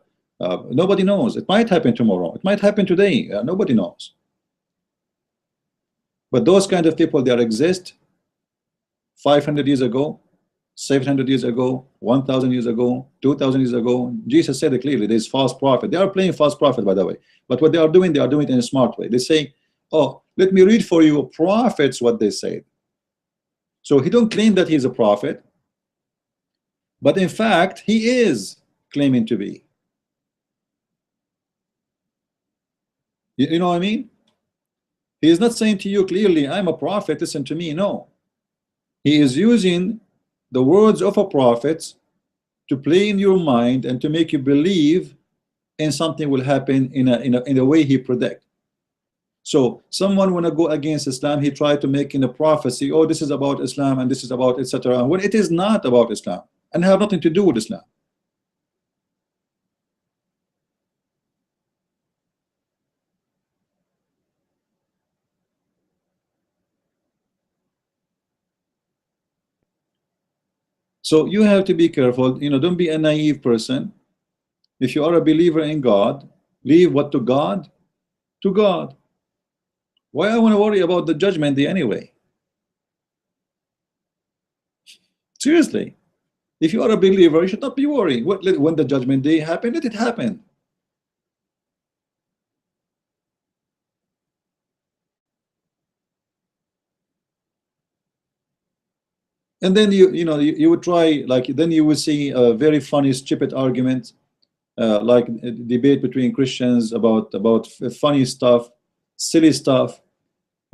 nobody knows. It might happen tomorrow. It might happen today. Nobody knows. But those kind of people, they exist 500 years ago, 700 years ago, 1,000 years ago, 2,000 years ago. Jesus said it clearly. There's false prophet. They are playing false prophet, by the way. But what they are doing it in a smart way. They say, "Oh, let me read for you prophets what they say." So he don't claim that he's a prophet, but in fact he is claiming to be. You know what I mean? He is not saying to you clearly, "I'm a prophet, listen to me." No, he is using the words of a prophet to play in your mind and to make you believe in something will happen in a way he predict. So someone wanna go against Islam, he tried to make in a prophecy, "Oh, this is about Islam and this is about etc." When it is not about Islam and have nothing to do with Islam. So you have to be careful, don't be a naive person. If you are a believer in God, leave what to God to God. Why I want to worry about the judgment day anyway? Seriously, if you are a believer, you should not be worrying. When the judgment day happen, let it happen. And then you would try, like, then you would see a very funny stupid argument, like a debate between Christians about funny stuff, silly stuff.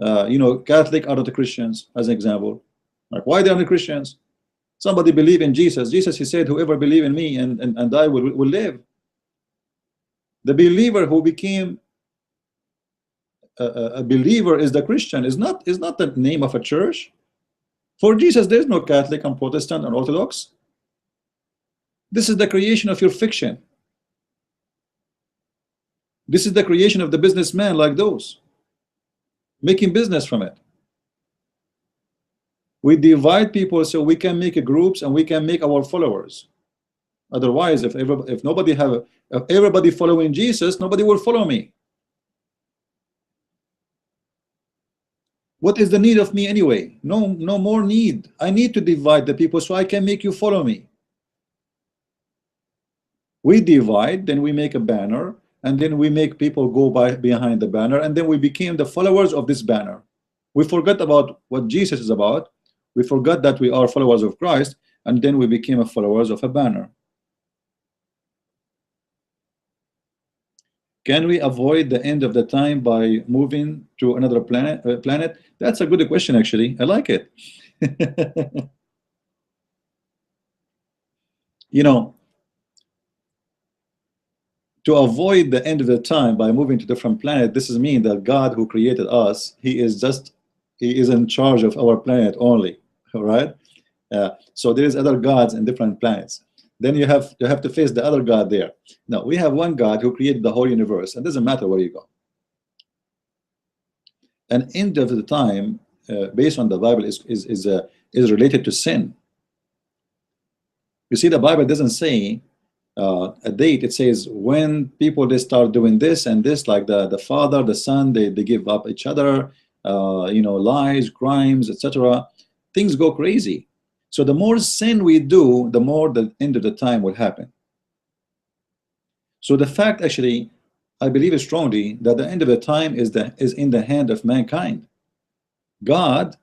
Catholic are not the Christians, as an example. Like, why they are not Christians? Somebody believe in Jesus. Jesus, he said, whoever believe in me and I will live. The believer who became a believer is the Christian. Is not the name of a church. For Jesus, there's no Catholic and Protestant and Orthodox. This is the creation of your fiction. This is the creation of the businessman like those, making business from it. We divide people so we can make groups and we can make our followers. Otherwise, if everybody following Jesus, nobody will follow me. What is the need of me anyway? No more need. I need to divide the people so I can make you follow me. We divide, then we make a banner, and then we make people go behind the banner, and then we became the followers of this banner. We forgot about what Jesus is about. We forgot that we are followers of Christ, and then we became followers of a banner. Can we avoid the end of the time by moving to another planet? That's a good question, actually. I like it. To avoid the end of the time by moving to different planet, this is mean that God who created us, he is in charge of our planet only. All right. So there is other gods in different planets. Then you have to face the other God there. Now we have one God who created the whole universe. It doesn't matter where you go. An end of the time, based on the Bible, is related to sin. You see, the Bible doesn't say a date. It says when people they start doing this and this, like the father, the son, they give up each other, lies, crimes, etc. Things go crazy. So the more sin we do, the more the end of the time will happen. So the fact, actually, I believe strongly that the end of the time is in the hand of mankind. God,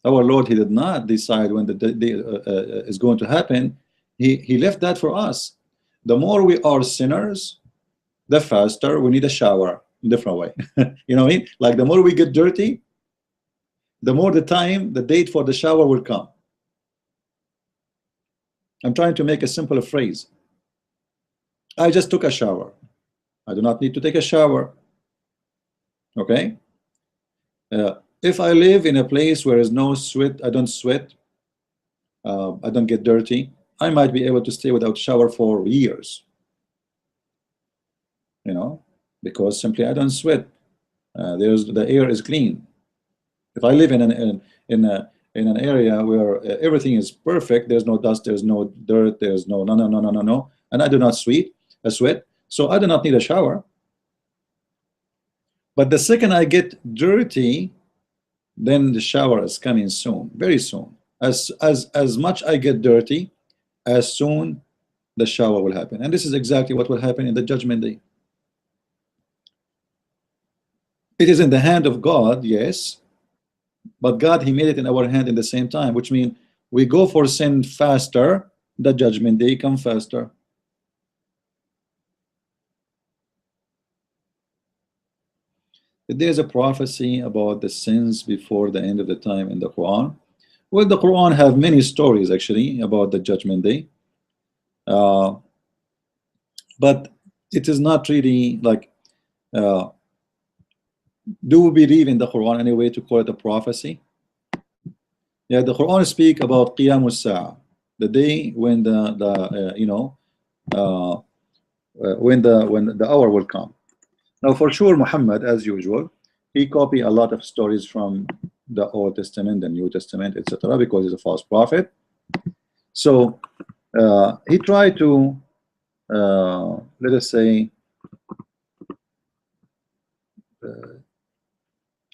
our Lord, he did not decide when the day is going to happen. He left that for us. The more we are sinners, the faster we need a shower. Different way. You know what I mean? Like the more we get dirty, the more the date for the shower will come. I'm trying to make a simple phrase. I just took a shower. I do not need to take a shower. Okay? If I live in a place where there's no sweat, I don't sweat, I don't get dirty, I might be able to stay without shower for years. Because simply I don't sweat. The air is clean. If I live in an area where everything is perfect, there's no dust, there's no dirt, there's no, and I do not sweat, so I do not need a shower. But the second I get dirty, then the shower is coming soon, very soon. As much I get dirty, as soon the shower will happen. And this is exactly what will happen in the judgment day. It is in the hand of God, yes, but God, he made it in our hand in the same time, which means we go for sin faster, the judgment day come faster. There's a prophecy about the sins before the end of the time in the Quran. Well, the Quran have many stories actually about the judgment day, but it is not really like do we believe in the Quran anyway to call it a prophecy? Yeah, the Quran speak about Qiyam Sa'ah, the day when when the hour will come. Now, for sure, Muhammad, as usual, he copied a lot of stories from the Old Testament, the New Testament, etc., because he's a false prophet. So he tried to, let us say,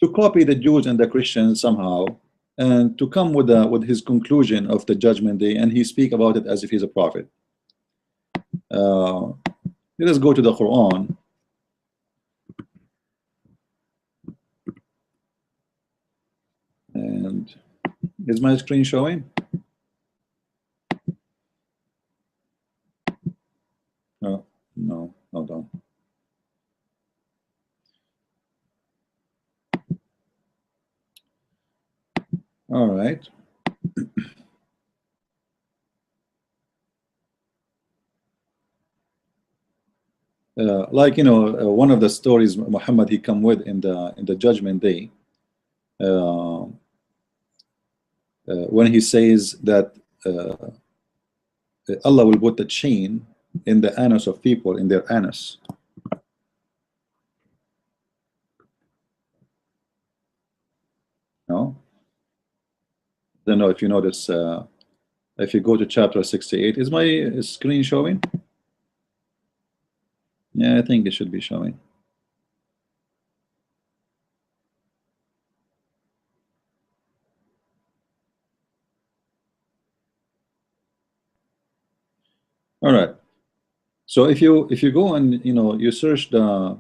to copy the Jews and the Christians somehow, and to come with his conclusion of the judgment day, and he speak about it as if he's a prophet. Let us go to the Quran. And is my screen showing? All right. Like, you know, one of the stories Muhammad he come with in the judgment day, when he says that Allah will put the chain in the anus of people, in their anus. No, I don't know if you notice. If you go to chapter 68, is my screen showing? Yeah, I think it should be showing. All right. So if you go and you search the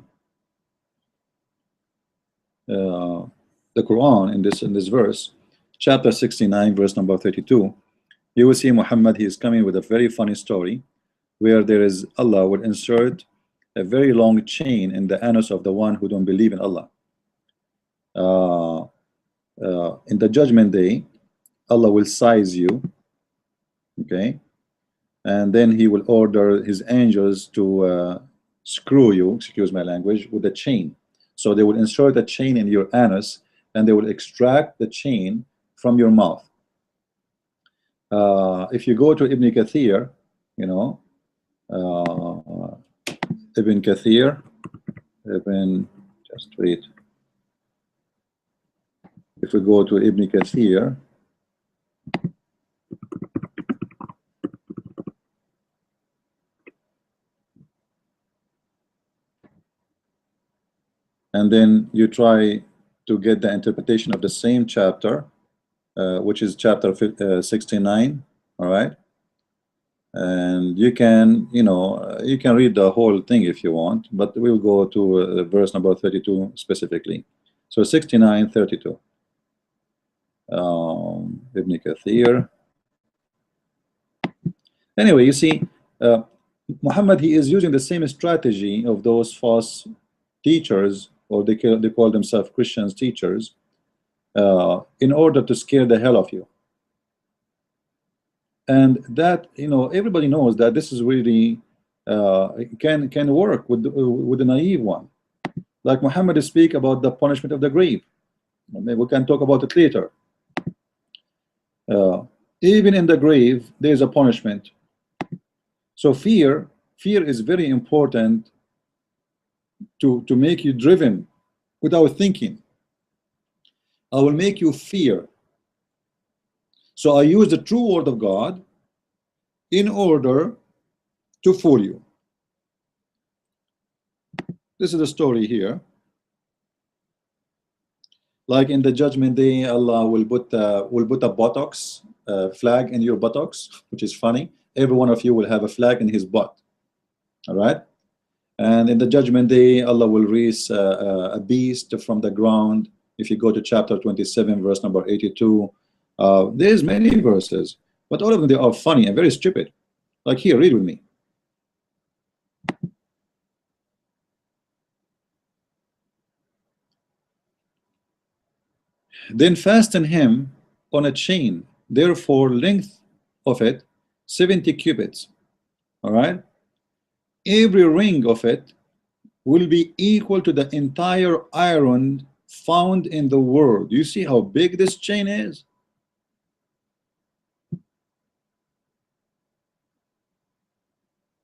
Quran in this verse, chapter 69, verse number 32, you will see Muhammad. He is coming with a very funny story, where there is Allah will insert a very long chain in the anus of the one who don't believe in Allah. In the judgment day, Allah will size you, okay, and then he will order his angels to screw you, excuse my language, with a chain. So they will insert a chain in your anus, and they will extract the chain from your mouth. If you go to Ibn Kathir, you know, Ibn Kathir, just wait. If we go to Ibn Kathir, and then you try to get the interpretation of the same chapter, which is chapter 69, all right? And you can, you can read the whole thing if you want, but we'll go to verse number 32 specifically. So 69, 32. Ibn Kathir. Anyway, you see, Muhammad, he is using the same strategy of those false teachers, or they call themselves Christians teachers, in order to scare the hell of you. And that, everybody knows that this is really can work with the naive one. Like Muhammad speak about the punishment of the grave. Maybe we can talk about it later. Even in the grave, there is a punishment. So fear is very important to make you driven without thinking. I will make you fear. So I use the true word of God in order to fool you. This is the story here. Like in the judgment day, Allah will put a buttocks flag in your buttocks, which is funny. Every one of you will have a flag in his butt. All right. And in the judgment day, Allah will raise a beast from the ground. If you go to chapter 27, verse number 82, there's many verses, but all of them, they are funny and very stupid. Like here, read with me. Then fasten him on a chain, therefore length of it 70 cubits. All right. Every ring of it will be equal to the entire iron found in the world. You see how big this chain is?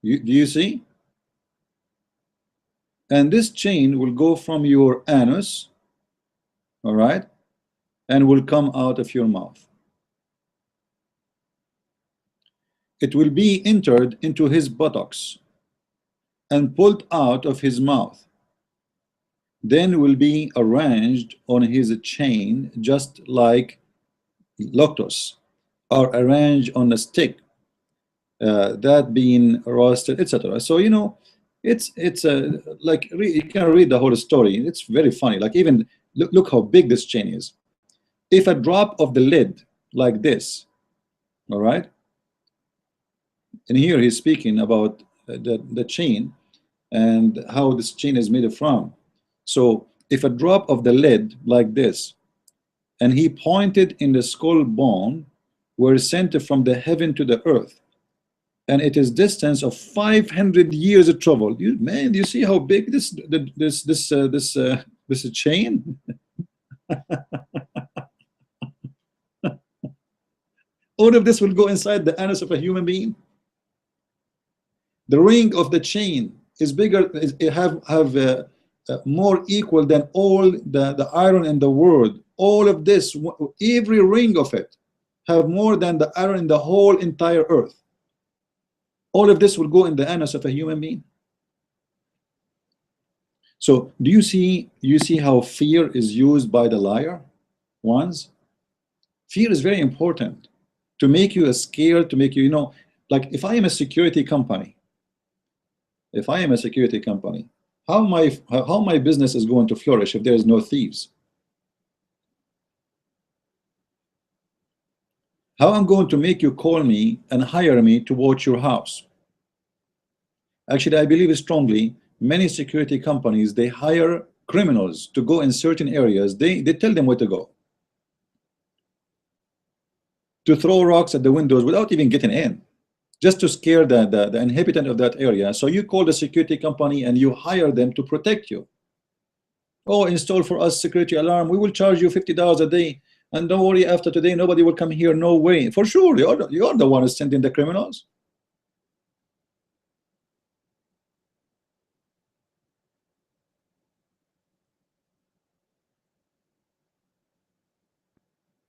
Do you see? And this chain will go from your anus, all right, and will come out of your mouth. It will be entered into his buttocks and pulled out of his mouth. Then will be arranged on his chain, just like lotus are arranged on a stick, that being roasted, etc. So it's like you can read the whole story. It's very funny. Like even look how big this chain is. If a drop of the lid like this, all right, and here he's speaking about the chain and how this chain is made from. So if a drop of the lead like this and he pointed in the skull bone were sent from the heaven to the earth, and it is distance of 500 years of travel. You man, do you see how big this chain? All of this will go inside the anus of a human being. The ring of the chain is bigger, it have more equal than all the iron in the world. All of this, every ring of it, have more than the iron in the whole entire earth. All of this will go in the anus of a human being. So do you see how fear is used by the liar ones? Fear is very important to make you scared, to make you, like if I am a security company, how my business is going to flourish if there is no thieves? How I'm going to make you call me and hire me to watch your house? Actually, I believe strongly many security companies, they hire criminals to go in certain areas. They tell them where to go, to throw rocks at the windows without even getting in, just to scare the inhabitant of that area. So you call the security company and you hire them to protect you. Oh, install for us security alarm, we will charge you $50 a day, and don't worry, after today nobody will come here. No way. For sure, you're the one who's sending the criminals.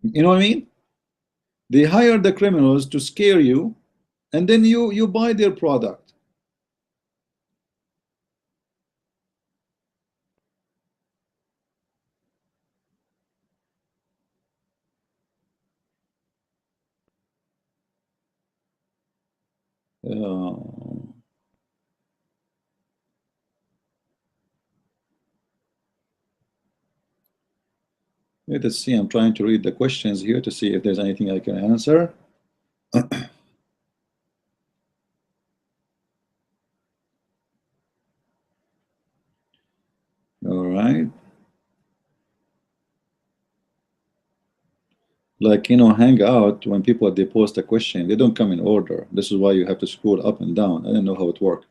You know what I mean? They hire the criminals to scare you, and then you buy their product. Let's see, I'm trying to read the questions here to see if there's anything I can answer. All right. Like, hang out when people, they post a question, they don't come in order. This is why you have to scroll up and down. I don't know how it works.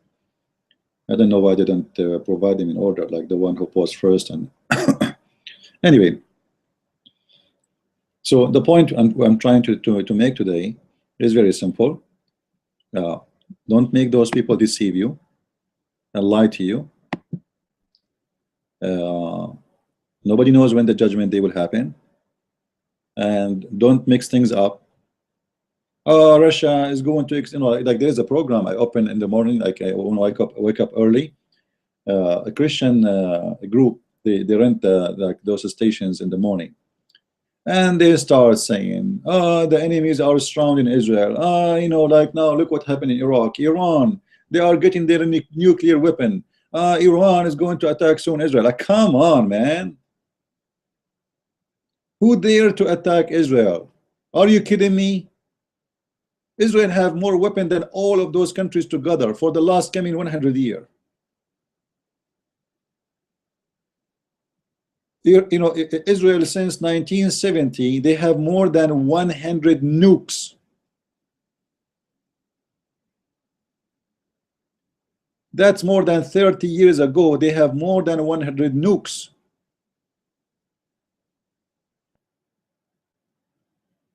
I don't know why they don't provide them in order, like the one who posts first. And anyway, so the point I'm trying to make today is very simple. Don't make those people deceive you and lie to you. Nobody knows when the judgment day will happen, and don't mix things up. Oh, Russia is going to, like there's a program I open in the morning, like I wake up early. A Christian group, they rent like those stations in the morning, and they start saying, oh, the enemies are strong in Israel. Like now look what happened in Iraq, Iran, they are getting their nuclear weapon. Iran is going to attack soon Israel. Like, come on, man. Who dare to attack Israel? Are you kidding me? Israel have more weapon than all of those countries together for the last coming 100 years. Israel since 1970, they have more than 100 nukes. That's more than 30 years ago. They have more than 100 nukes.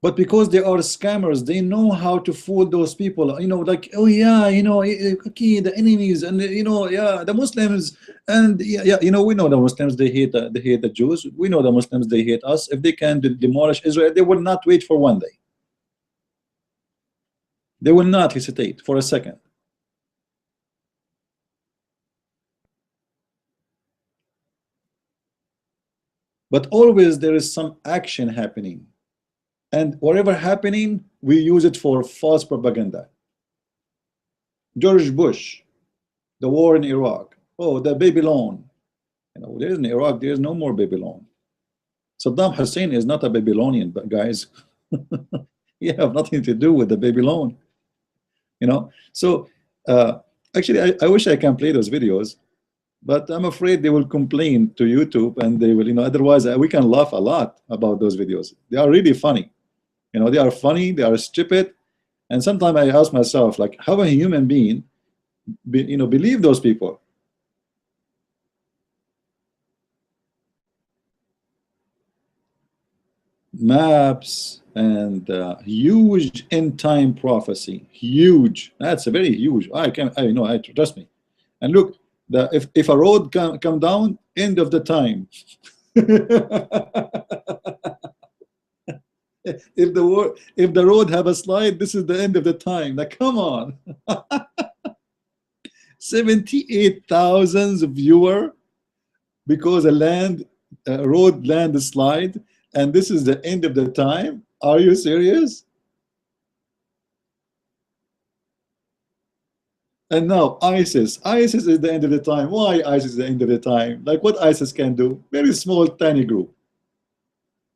But because they are scammers, they know how to fool those people. Like, oh yeah, okay, the enemies, and yeah, the Muslims, and yeah, we know the Muslims, they hate the Jews. We know the Muslims, they hate us. If they can demolish Israel, they will not wait for one day. They will not hesitate for a second. But always there is some action happening. And whatever happening, we use it for false propaganda. George Bush, the war in Iraq. Oh, the baby loan. There's in Iraq, there's no more baby loan. Saddam Hussein is not a Babylonian, but guys, you have nothing to do with the baby loan. So actually, I wish I can play those videos. But I'm afraid they will complain to YouTube, and they will, otherwise we can laugh a lot about those videos. They are really funny. They are funny, they are stupid. And sometimes I ask myself, like, how a human being, believe those people? Maps and huge end time prophecy, huge. That's a very huge. I know. I trust me. And look, if a road come down, end of the time. If the road have a slide, this is the end of the time. Now come on. 78,000 viewer because a road land slide, and this is the end of the time. Are you serious? And now ISIS is the end of the time. Why ISIS is the end of the time? Like, what ISIS can do? Very small, tiny group.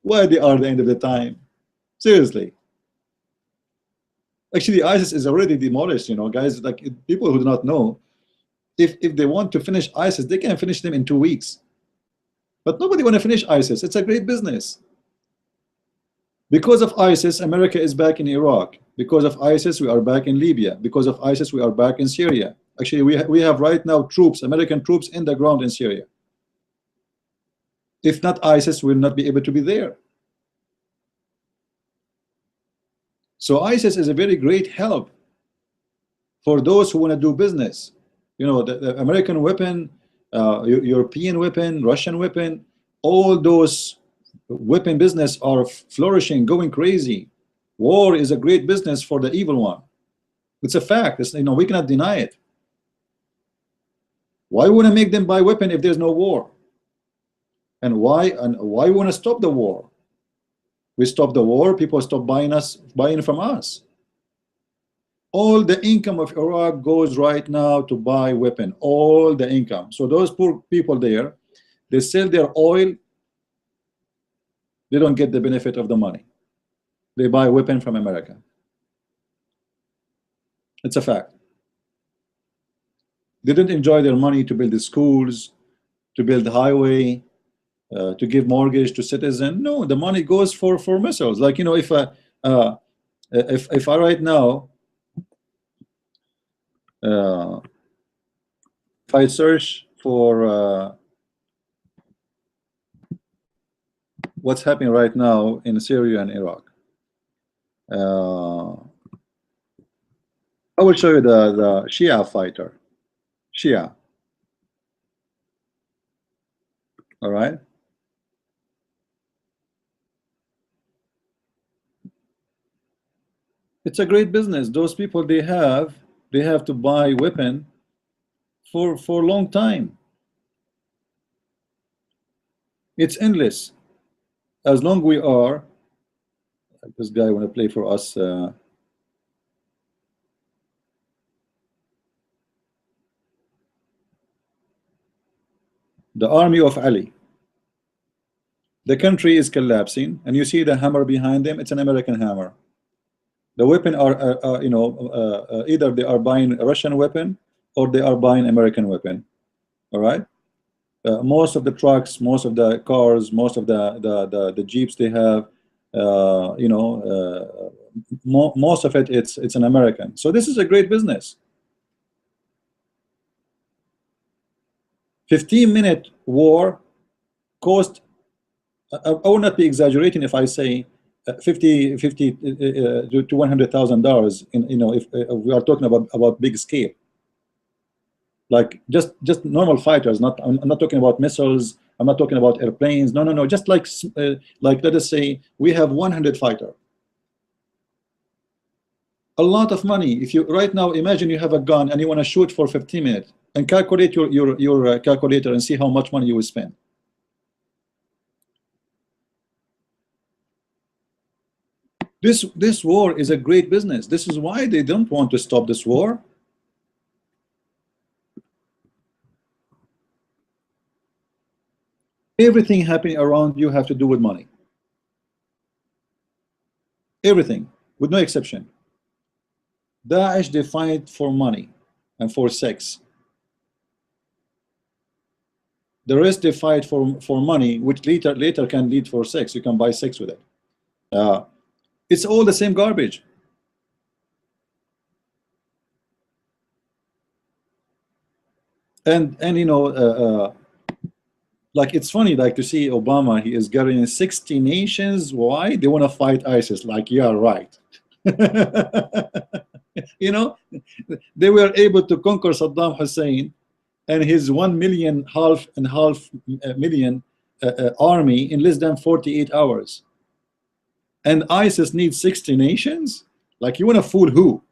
Why they are the end of the time? Seriously. Actually, ISIS is already demolished, guys. Like, people who do not know, if they want to finish ISIS, they can finish them in 2 weeks. But nobody want to finish ISIS. It's a great business. Because of ISIS, America is back in Iraq. Because of ISIS, we are back in Libya. Because of ISIS, we are back in Syria. Actually, we have right now troops, American troops in the ground in Syria. If not ISIS, will not be able to be there. So ISIS is a very great help for those who want to do business. The American weapon, European weapon, Russian weapon, all those weapon business are flourishing, going crazy. War is a great business for the evil one. It's a fact. We cannot deny it. Why want to make them buy weapon if there's no war? And why want to stop the war? We stop the war, people stop buying from us. All the income of Iraq goes right now to buy weapon, all the income. So those poor people there, they sell their oil, they don't get the benefit of the money. They buy weapon from America. It's a fact. They didn't enjoy their money to build the schools, to build the highway, to give mortgage to citizen. No, the money goes for missiles. Like, if I right now, if I search for what's happening right now in Syria and Iraq, I will show you the Shia fighter. Shia. All right. It's a great business. Those people, they have to buy weapon for a long time. It's endless. As long we are, this guy want to play for us. The army of Ali. The country is collapsing, and you see the hammer behind them. It's an American hammer. The weapon are, either they are buying a Russian weapon or they are buying American weapon. All right. Most of the trucks, most of the cars, most of the jeeps they have, most of it, it's an American. So this is a great business. 15-minute war cost, I will not be exaggerating if I say $50 to $100,000. If we are talking about big scale, like just normal fighters. I'm not talking about missiles. I'm not talking about airplanes. No. Just like let us say we have 100 fighter. A lot of money. If you right now imagine you have a gun and you want to shoot for 15 minutes, and calculate your calculator and see how much money you will spend. This war is a great business. This is why they don't want to stop this war. Everything happening around you have to do with money. Everything, with no exception. Daesh, they fight for money and for sex. The rest they fight for money, which later can lead for sex. You can buy sex with it. It's all the same garbage. And you know, like it's funny, like to see Obama. He is gathering 60 nations. Why? They want to fight ISIS. Like, yeah, right. You know, they were able to conquer Saddam Hussein and his 1 million half million army in less than 48 hours. And ISIS needs 60 nations. Like, you want to fool who?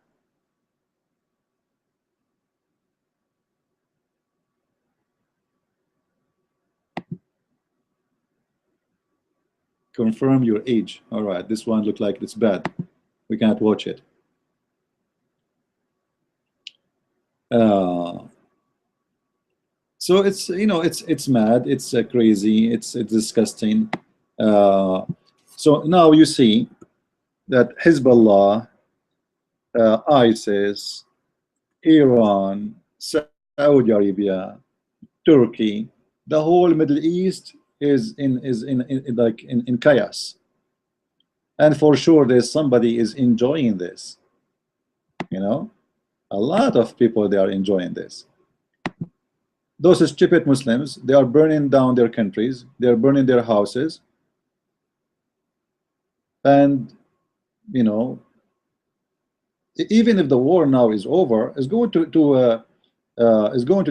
Confirm your age. All right, this one looked like it's bad. We can't watch it. So it's, you know, it's mad, it's crazy, it's disgusting. So now you see that Hezbollah, ISIS, Iran, Saudi Arabia, Turkey, the whole Middle East is in chaos. And for sure there's somebody is enjoying this. You know, a lot of people, they are enjoying this. Those stupid Muslims, they are burning down their countries, they are burning their houses, and you know, even if the war now is over, it's going to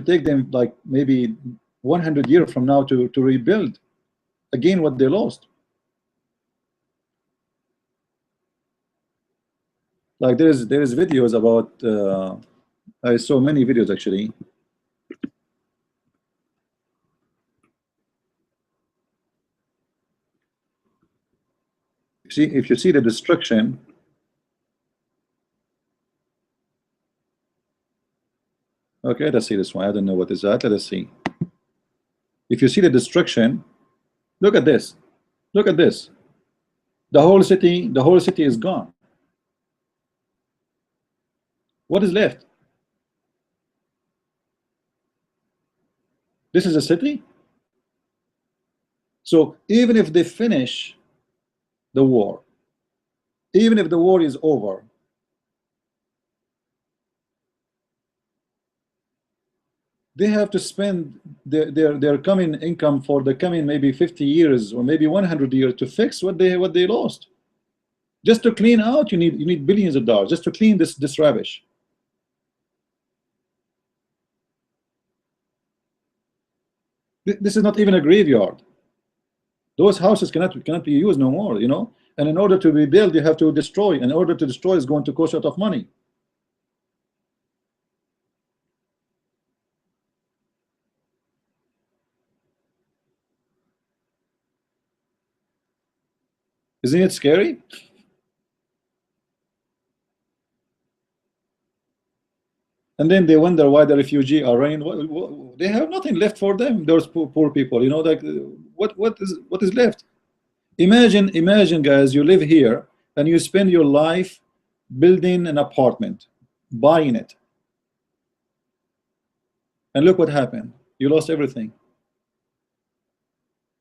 take them like maybe 100 years from now to rebuild again what they lost. Like there is videos about I saw many videos actually. See, if you see the destruction, okay, let's see this one. I don't know what is that. Let us see. If you see the destruction, look at this. Look at this. The whole city is gone. What is left? This is a city. So even if they finish the war, even if the war is over, they have to spend their coming income for the coming maybe 50 years or maybe 100 years to fix what they lost. Just to clean out, you need billions of dollars just to clean this rubbish. This is not even a graveyard. Those houses cannot be used no more, you know. And in order to rebuild, you have to destroy. In order to destroy is going to cost a lot of money. Isn't it scary? And then they wonder why the refugee are running. They have nothing left for them. Those poor people, you know, like what is left? Imagine, guys, you live here and you spend your life building an apartment, buying it, and look what happened. You lost everything.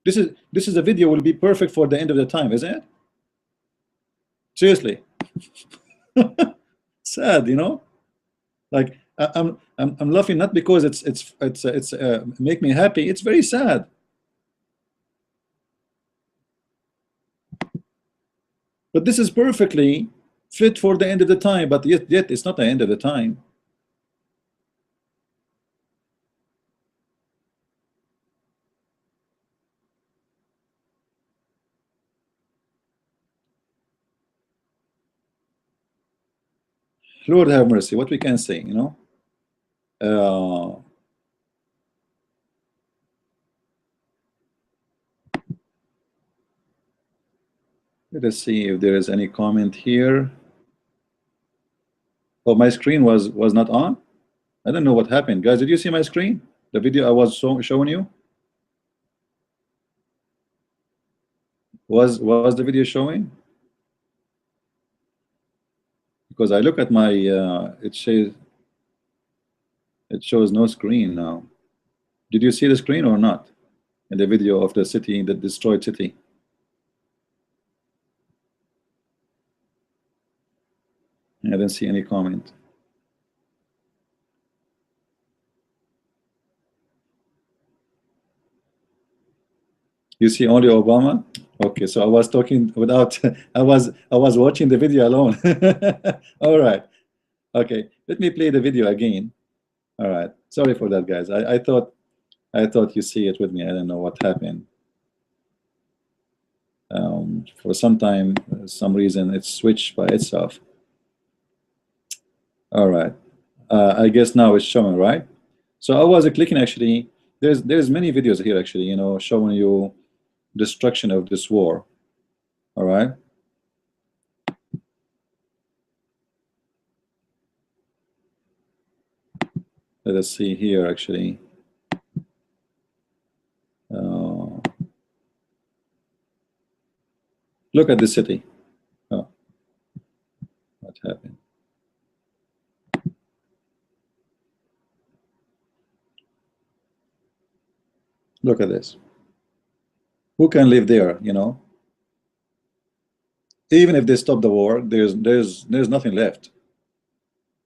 This is a video will be perfect for the end of the time, isn't it? Seriously. Sad, you know. Like I'm laughing not because it's make me happy. It's very sad. But this is perfectly fit for the end of the time. But yet it's not the end of the time. Lord have mercy. What we can say, you know. Let us see if there is any comment here. Oh, my screen was not on. I don't know what happened, guys. Did you see my screen? The video I was showing you. Was the video showing? Because I look at my it shows no screen now. Did you see the screen or not? in the video of the city, the destroyed city. I didn't see any comment. You see only Obama? Okay, so I was talking without I was watching the video alone. All right. Okay, let me play the video again. All right. Sorry for that, guys. I thought you see it with me. I don't know what happened. For some time, some reason it switched by itself. All right. I guess now it's showing, right? So I was clicking actually. There's many videos here actually, you know, showing you destruction of this war. All right. Let us see here actually. Look at the city. Oh, what happened? Look at this. Who can live there, you know? Even if they stop the war, there's nothing left.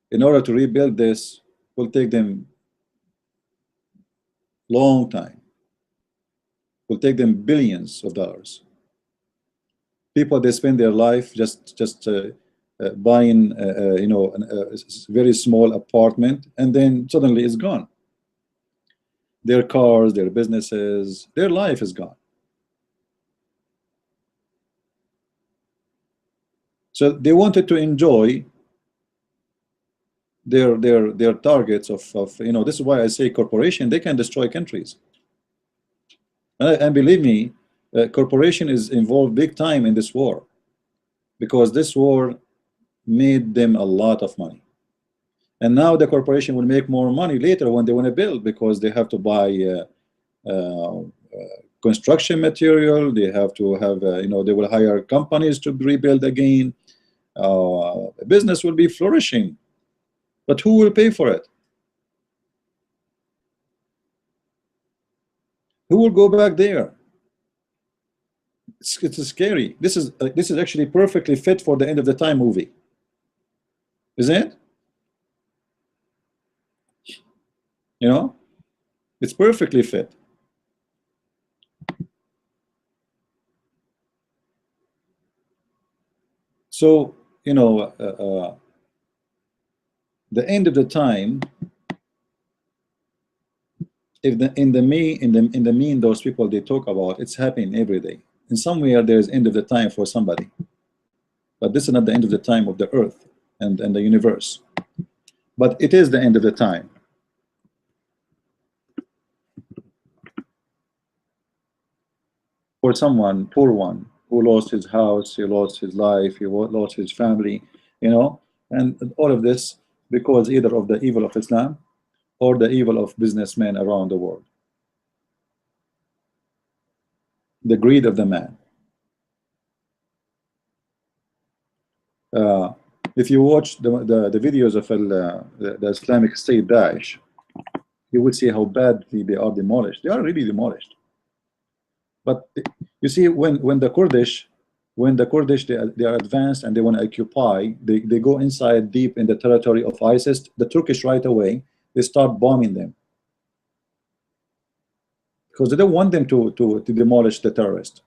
In order to rebuild this, will take them long time. Will take them billions of dollars. People, they spend their life just buying you know, a very small apartment, and then suddenly it's gone. Their cars, their businesses, their life is gone. So they wanted to enjoy their targets of, you know, this is why I say corporation, they can destroy countries. And believe me, corporation is involved big time in this war, because this war made them a lot of money. And now the corporation will make more money later when they want to build, because they have to buy construction material. They have to have, you know, they will hire companies to rebuild again. Business will be flourishing, but who will pay for it? Who will go back there? It's scary. This is actually perfectly fit for the end of the time movie, isn't it? You know, it's perfectly fit. So, you know, the end of the time, if in the mean those people they talk about, it's happening every day. In somewhere there is end of the time for somebody, but this is not the end of the time of the earth and the universe, but it is the end of the time. For someone, poor one, who lost his house, he lost his life, he lost his family, you know, and all of this because either of the evil of Islam or the evil of businessmen around the world, the greed of the man. If you watch the videos of the Islamic State Daesh, you will see how badly they are demolished. They are really demolished. But you see, when the Kurdish they are advanced and they want to occupy, they go inside deep in the territory of ISIS. The Turkish right away they start bombing them because they don't want them to demolish the terrorists.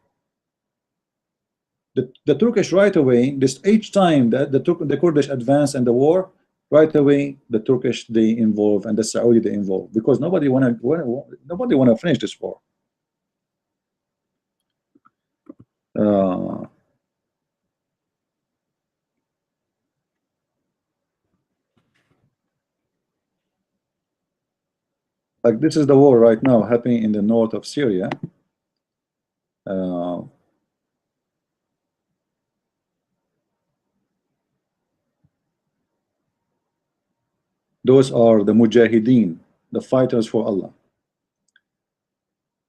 The Turkish right away, this each time that the Kurdish advance in the war, right away the Turkish they involve and the Saudi they involve, because nobody want to finish this war. Like this is the war right now happening in the north of Syria. Those are the mujahideen, the fighters for Allah.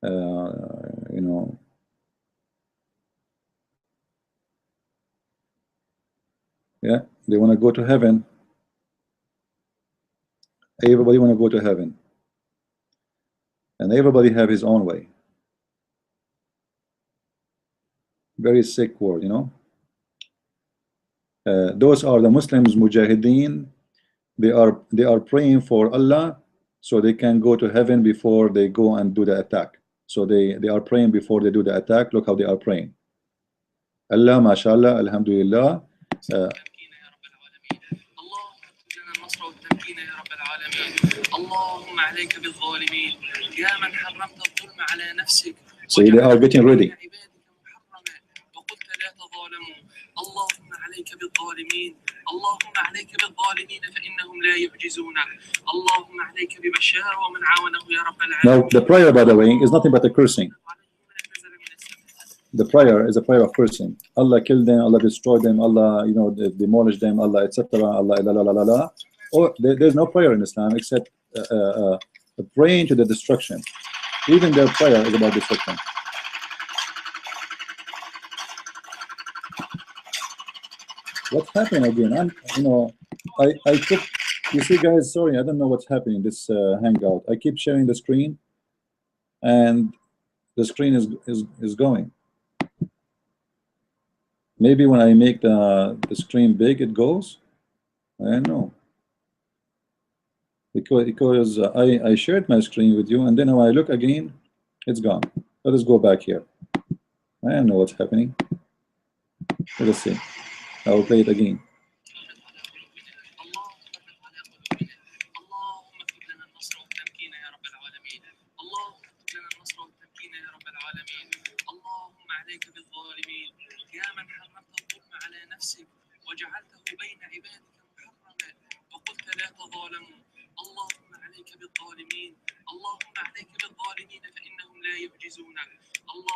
You know, yeah, they want to go to heaven. Everybody want to go to heaven, and everybody have his own way. Very sick word, you know. Those are the Muslims, mujahideen. They are praying for Allah so they can go to heaven before they go and do the attack. So they are praying before they do the attack. Look how they are praying. Allah, mashallah, alhamdulillah. So they are getting ready. اللهم عليك بالظالمين فإنهم لا يعجزونك اللهم عليك ببشار ومن عاونه يا رب العالمين. Now the prayer, by the way, is nothing but a cursing. The prayer is a prayer of cursing. Allah kill them, Allah destroy them, Allah, you know, demolish them, Allah, etc. Allah, la la la la la. Oh, there's no prayer in Islam except praying to the destruction. Even their prayer is about destruction. What's happening again? I keep, you see, guys, sorry, I don't know what's happening in this hangout. I keep sharing the screen and the screen is going. Maybe when I make the screen big it goes. I don't know, because I shared my screen with you and then when I look again it's gone. Let us go back here. I don't know what's happening. Let us see. I will play it again.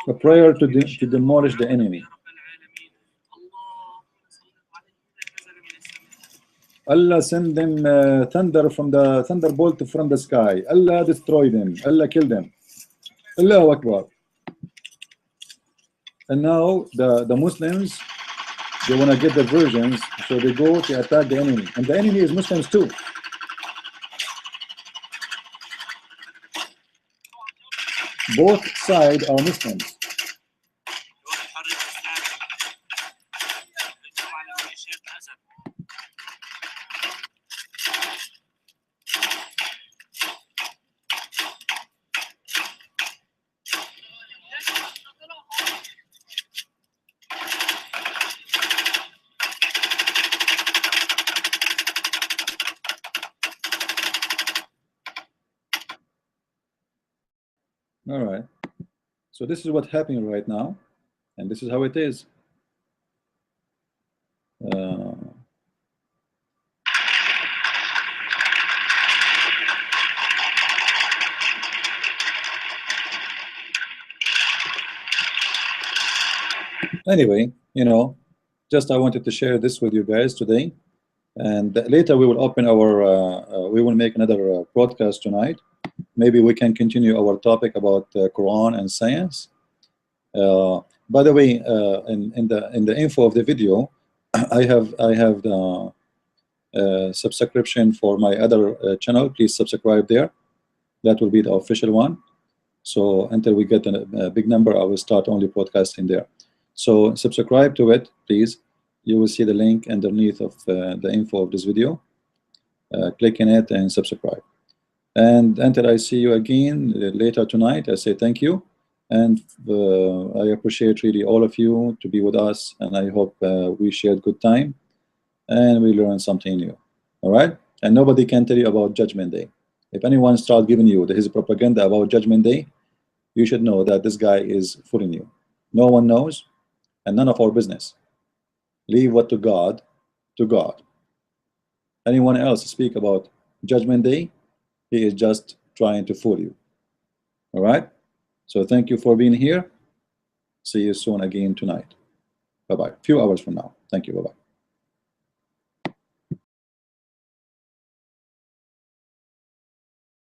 A prayer to demolish the enemy. Allah send them thunder from the thunderbolt from the sky. Allah destroy them. Allah kill them. Allahu Akbar. And now the Muslims, they want to get the versions, so they go to attack the enemy. And the enemy is Muslims too. Both sides are Muslims. All right. So this is what's happening right now, and this is how it is. Anyway, you know, just I wanted to share this with you guys today, and later we will open our we will make another broadcast tonight. Maybe we can continue our topic about Quran and science. By the way, in the info of the video, I have the subscription for my other channel. Please subscribe there. That will be the official one. So until we get a big number, I will start only podcasting there. So subscribe to it, please. You will see the link underneath of the info of this video. Click in it and subscribe. And until I see you again later tonight, I say thank you. And I appreciate really all of you to be with us. And I hope we shared good time and we learned something new. All right? And nobody can tell you about Judgment Day. If anyone starts giving you his propaganda about Judgment Day, you should know that this guy is fooling you. No one knows, and none of our business. Leave what to God, to God. Anyone else speak about Judgment Day, he is just trying to fool you. All right? So thank you for being here. See you soon again tonight. Bye-bye. Few hours from now. Thank you. Bye-bye.